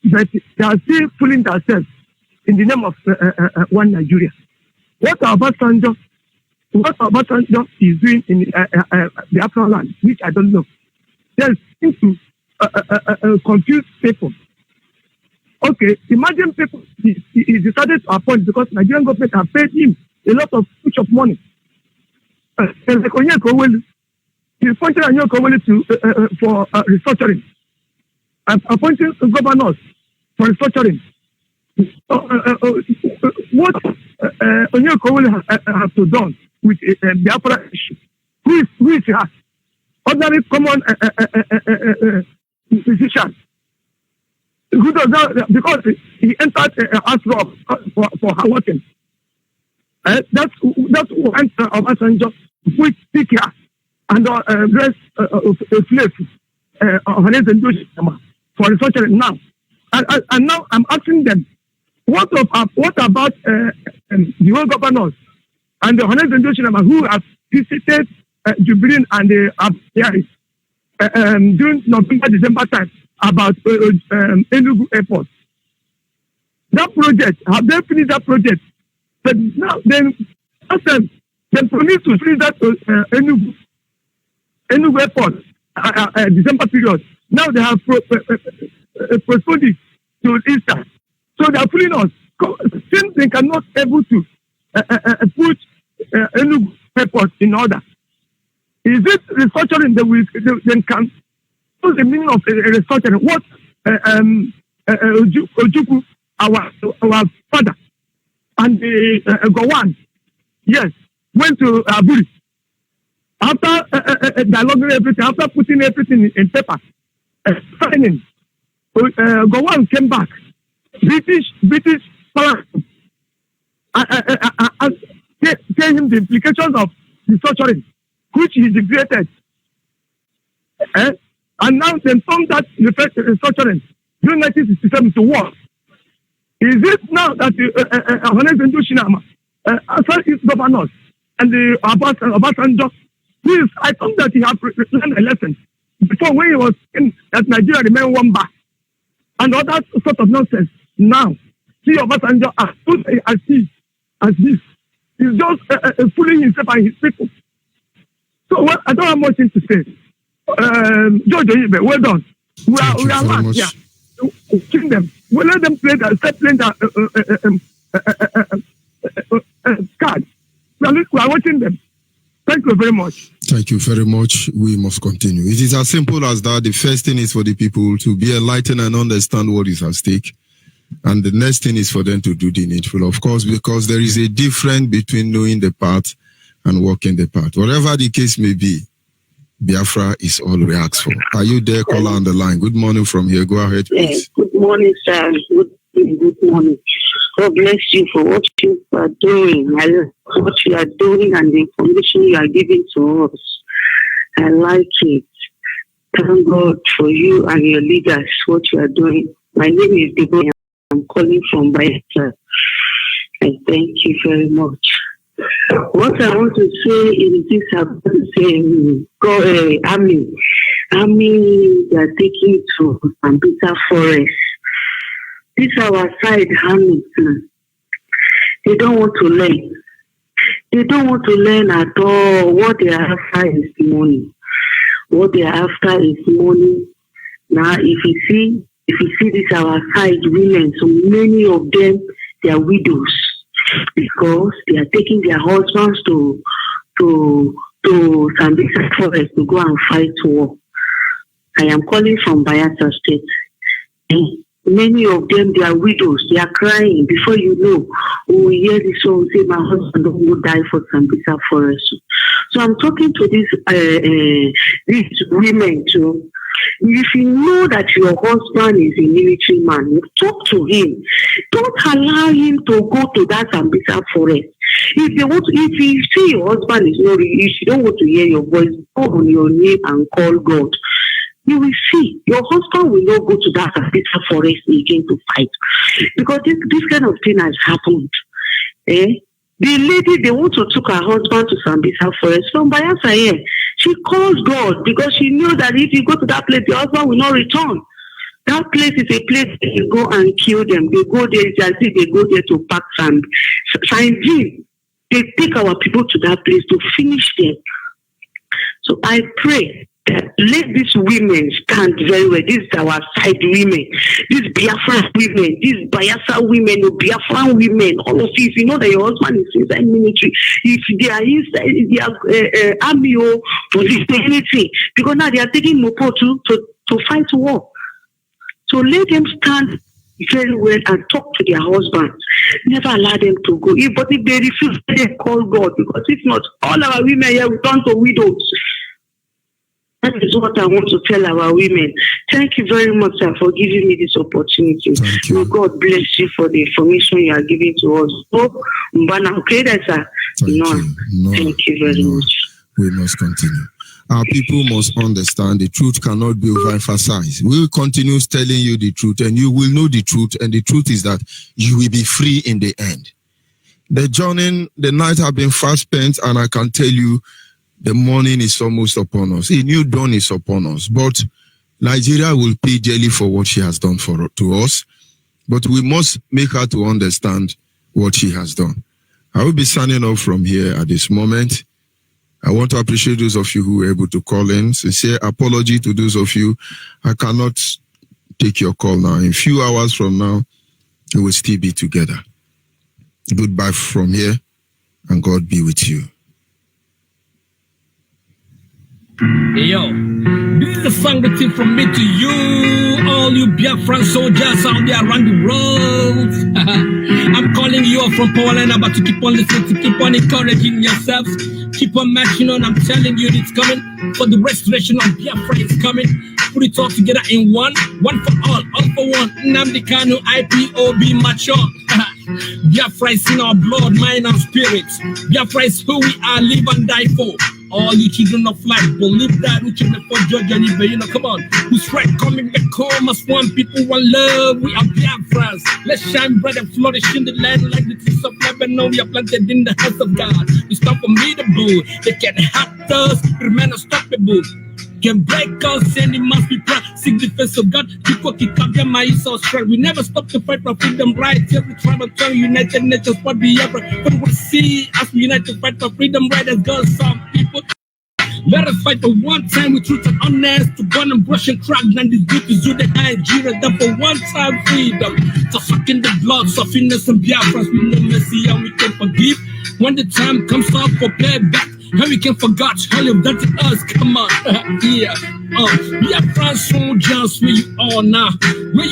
But they are still fooling themselves in the name of one Nigeria. What Obasanjo is doing in the African land, which I don't know. They seem to confuse people. Okay, imagine people he decided to appoint because Nigerian government have paid him a lot of huge of money. He's appointed for restructuring. Appointing governors for restructuring. What Onyekowole have to do with the Biafra issue? Who is her? Ordinary common physician. Who does that? Because he entered Asrock for her working. That's one of Obasanjo which speak here and rest of slaves for restructuring now. And now I'm asking them, what about the world governors and the Honorable who have visited Jubilee and the during November, December time about Enugu Airport? That project, have they finished that project? But now then promise to finish that Enugu Airport December period. Now they have postponed it to Easter. So they are fooling us. Since they cannot able to put Enugu Airport in order, is it restructuring that they can? What's the meaning of restructuring? What Ojukwu, our father, and Gowon, yes, went to Aburi. After dialoguing everything, after putting everything in paper, signing, Gowon came back. British parliament gave him the implications of restructuring, which he regretted. And now they found that restructuring during 1967 to work. Is it now that Honorable Shinama, Southeast governors, and the Obasanjo, please, I thought that he had learned a lesson before when he was in that Nigeria remained one bar and all that sort of nonsense. Now, see Obasanjo as this. He's just fooling himself and his people. So well, I don't have much thing to say. George Oyibe, well done. We are mad, yeah. Kill them. We let them play that. Start playing that card. We are watching them. Thank you very much. Thank you very much. We must continue. It is as simple as that. The first thing is for the people to be enlightened and understand what is at stake. And the next thing is for them to do the needful, of course, because there is a difference between knowing the path and walking the path. Whatever the case may be, Biafra is all we ask for. Are you there, caller on the line? Good morning from here. Go ahead, please. Good morning, sir. Good morning. God bless you for what you are doing. I love what you are doing and the information you are giving to us. I like it. Thank God for you and your leaders, what you are doing. My name is Deborah. I'm calling from Bayelsa. I thank you very much. What I want to say is this: about the army. They are taking to Sambisa Forest. This is our side army. They don't want to learn. They don't want to learn at all. What they are after is money. What they are after is money. Now, if you see this our side women, so many of them, they are widows because they are taking their husbands to Sambisa Forest to go and fight war. I am calling from Bayelsa State. Many of them, they are widows. They are crying. Before you know, we hear this song say, "My husband will die for Sambisa Forest." So I'm talking to these women too. If you know that your husband is a military man, talk to him. Don't allow him to go to that Sambisa Forest. If you see your husband is not, if you don't want to hear your voice, go on your name and call God. You will see your husband will not go to that Sambisa Forest again to fight, because this kind of thing has happened. The lady, they want to take her husband to Sambisa Forest from Bayelsa here. She calls God because she knew that if you go to that place, the husband will not return. That place is a place where you go and kill them. They go there, it's as if they go there to pack sand. They take our people to that place to finish them. So I pray that let these women stand very well. This is our side women, these Biafran women, these Bayelsa women, or Biafran women, all of you. If you know that your husband is inside military, if they are inside their army or police, anything, because now they are taking Mopo to fight war. So let them stand very well and talk to their husbands. Never allow them to go. But if they refuse, they call God, because if not, all our women here will turn to widows. That is what I want to tell our women. Thank you very much, sir, for giving me this opportunity. May God bless you for the information you are giving to us. Thank you very much. We must continue. Our people must understand the truth cannot be overemphasized. We will continue telling you the truth, and you will know the truth, and the truth is that you will be free in the end. The journey, the night have been fast spent, and I can tell you, the morning is almost upon us. A new dawn is upon us. But Nigeria will pay dearly for what she has done to us. But we must make her to understand what she has done. I will be signing off from here at this moment. I want to appreciate those of you who were able to call in. Sincere apology to those of you. I cannot take your call now. In a few hours from now, we will still be together. Goodbye from here, and God be with you. Hey, yo, this is the song written from me to you, all you Biafran soldiers out there around the world. I'm calling you up from Powerline, but to keep on listening, to keep on encouraging yourselves, keep on marching on. I'm telling you, it's coming. For the restoration of Biafra is coming. Put it all together in one for all for one. Nnamdi Kanu, IPOB, mature. Biafra is in our blood, mind, and spirit. Biafra is who we are, live and die for. All you children of light, believe that which is before George and Ibe, come on. Who's right coming back home as one people, one love. We are Biafrans. Let's shine bright and flourish in the land like the trees of Lebanon. We are planted in the house of God. We stop formidable. They can hurt us, remain unstoppable. Can break us and it must be proud. Seek the face of God. We never stop to fight for freedom, rights. Every tribe and tongue, United Nations for Biafra. But we see us unite to fight for freedom, right as God. Some people. Let us fight for one time with truth and honest. To burn and brush and crack, and this good is you the Nigeria. Done for one time freedom. To suck in the blood, softness and Biafras. We know mercy and we can forgive. When the time comes up for payback. How we can forget how you've done to us, come on, yeah. Biafran soldiers, where you are now, where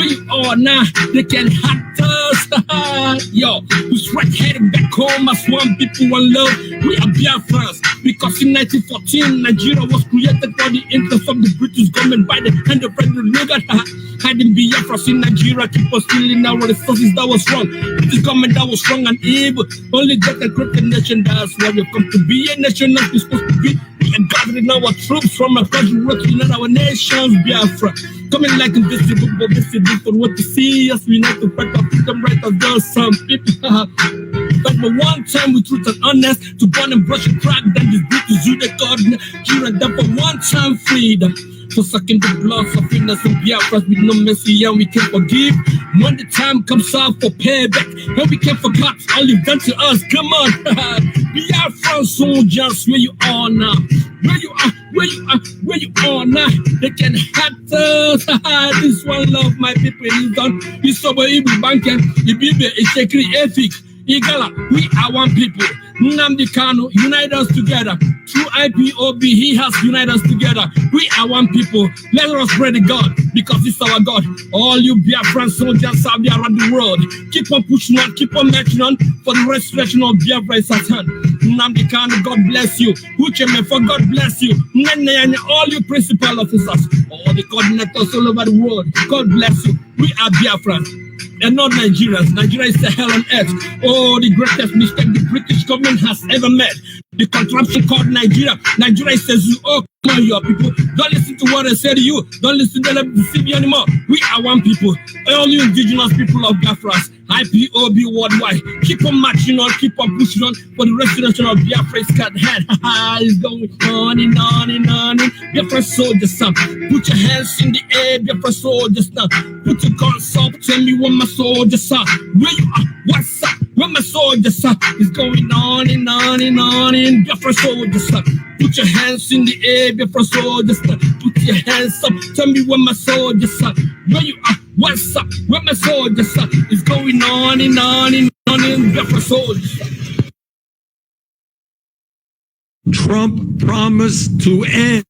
you are now, they can hurt us, yo. Who's right headed back home as one people, one love, we are Biafrans, because in 1914, Nigeria was created for the interest of the British government by the hand of Frederick Logan, hiding Biafras in Nigeria, keep us stealing our resources, that was wrong, this government that was wrong and evil, only get a great nation, that's why we've come to be a nation that is supposed to be. We are gathering our troops from across the world to unite our nations, Biafra. Coming like invisible, but visible for what to see us. We need to fight for freedom, right as though some people. But for one time with truth and honest, to burn and brush and crack, then this British you the God, you and them for one time freedom. For sucking the blood of innocent Biafras with no mercy and we can forgive. When the time comes out for payback, and we can forget all you've done to us. Come on, Biafran soldiers, where you are now, where you are now. They can hurt us. This one love, my people, is done. It's so Ibu Banken, Ibibe, Isekri, Efik, Igala. We are one people. Nnamdi Kanu, unite us together. Through IPOB, he has united us together. We are one people. Let us pray to God, because it's our God. All you Biafran soldiers out there around the world, keep on pushing on, keep on marching on, for the restoration of Biafra is at hand. Nnamdi Kanu, God bless you. Ucheme, for God bless you. Nene and all you principal officers, all the coordinators all over the world, God bless you. We are Biafran. And not Nigerians. Nigeria is the hell on earth. Oh, the greatest mistake the British government has ever made. The contraption called Nigeria. Nigeria says, oh, come on, your people. Don't listen to what I say to you. Don't listen to them deceive you anymore. We are one people. All you indigenous people of Biafra, IPOB worldwide. Keep on marching on, keep on pushing on for the restoration of Biafra's cat head. It's going on and on and on. Biafra soldiers, put your hands in the air, Biafra soldiers now. Put your guns up, tell me what my soldiers are. Where you are, what's up? Where my soldiers are. It's going on and on and on. Biafra soldiers, put your hands in the air, Biafra soldiers. Put your hands up, tell me where my soldiers are. Where you are, what's up? Where my soldiers are. It's going on and on and on. Biafra soldiers. Trump promised to end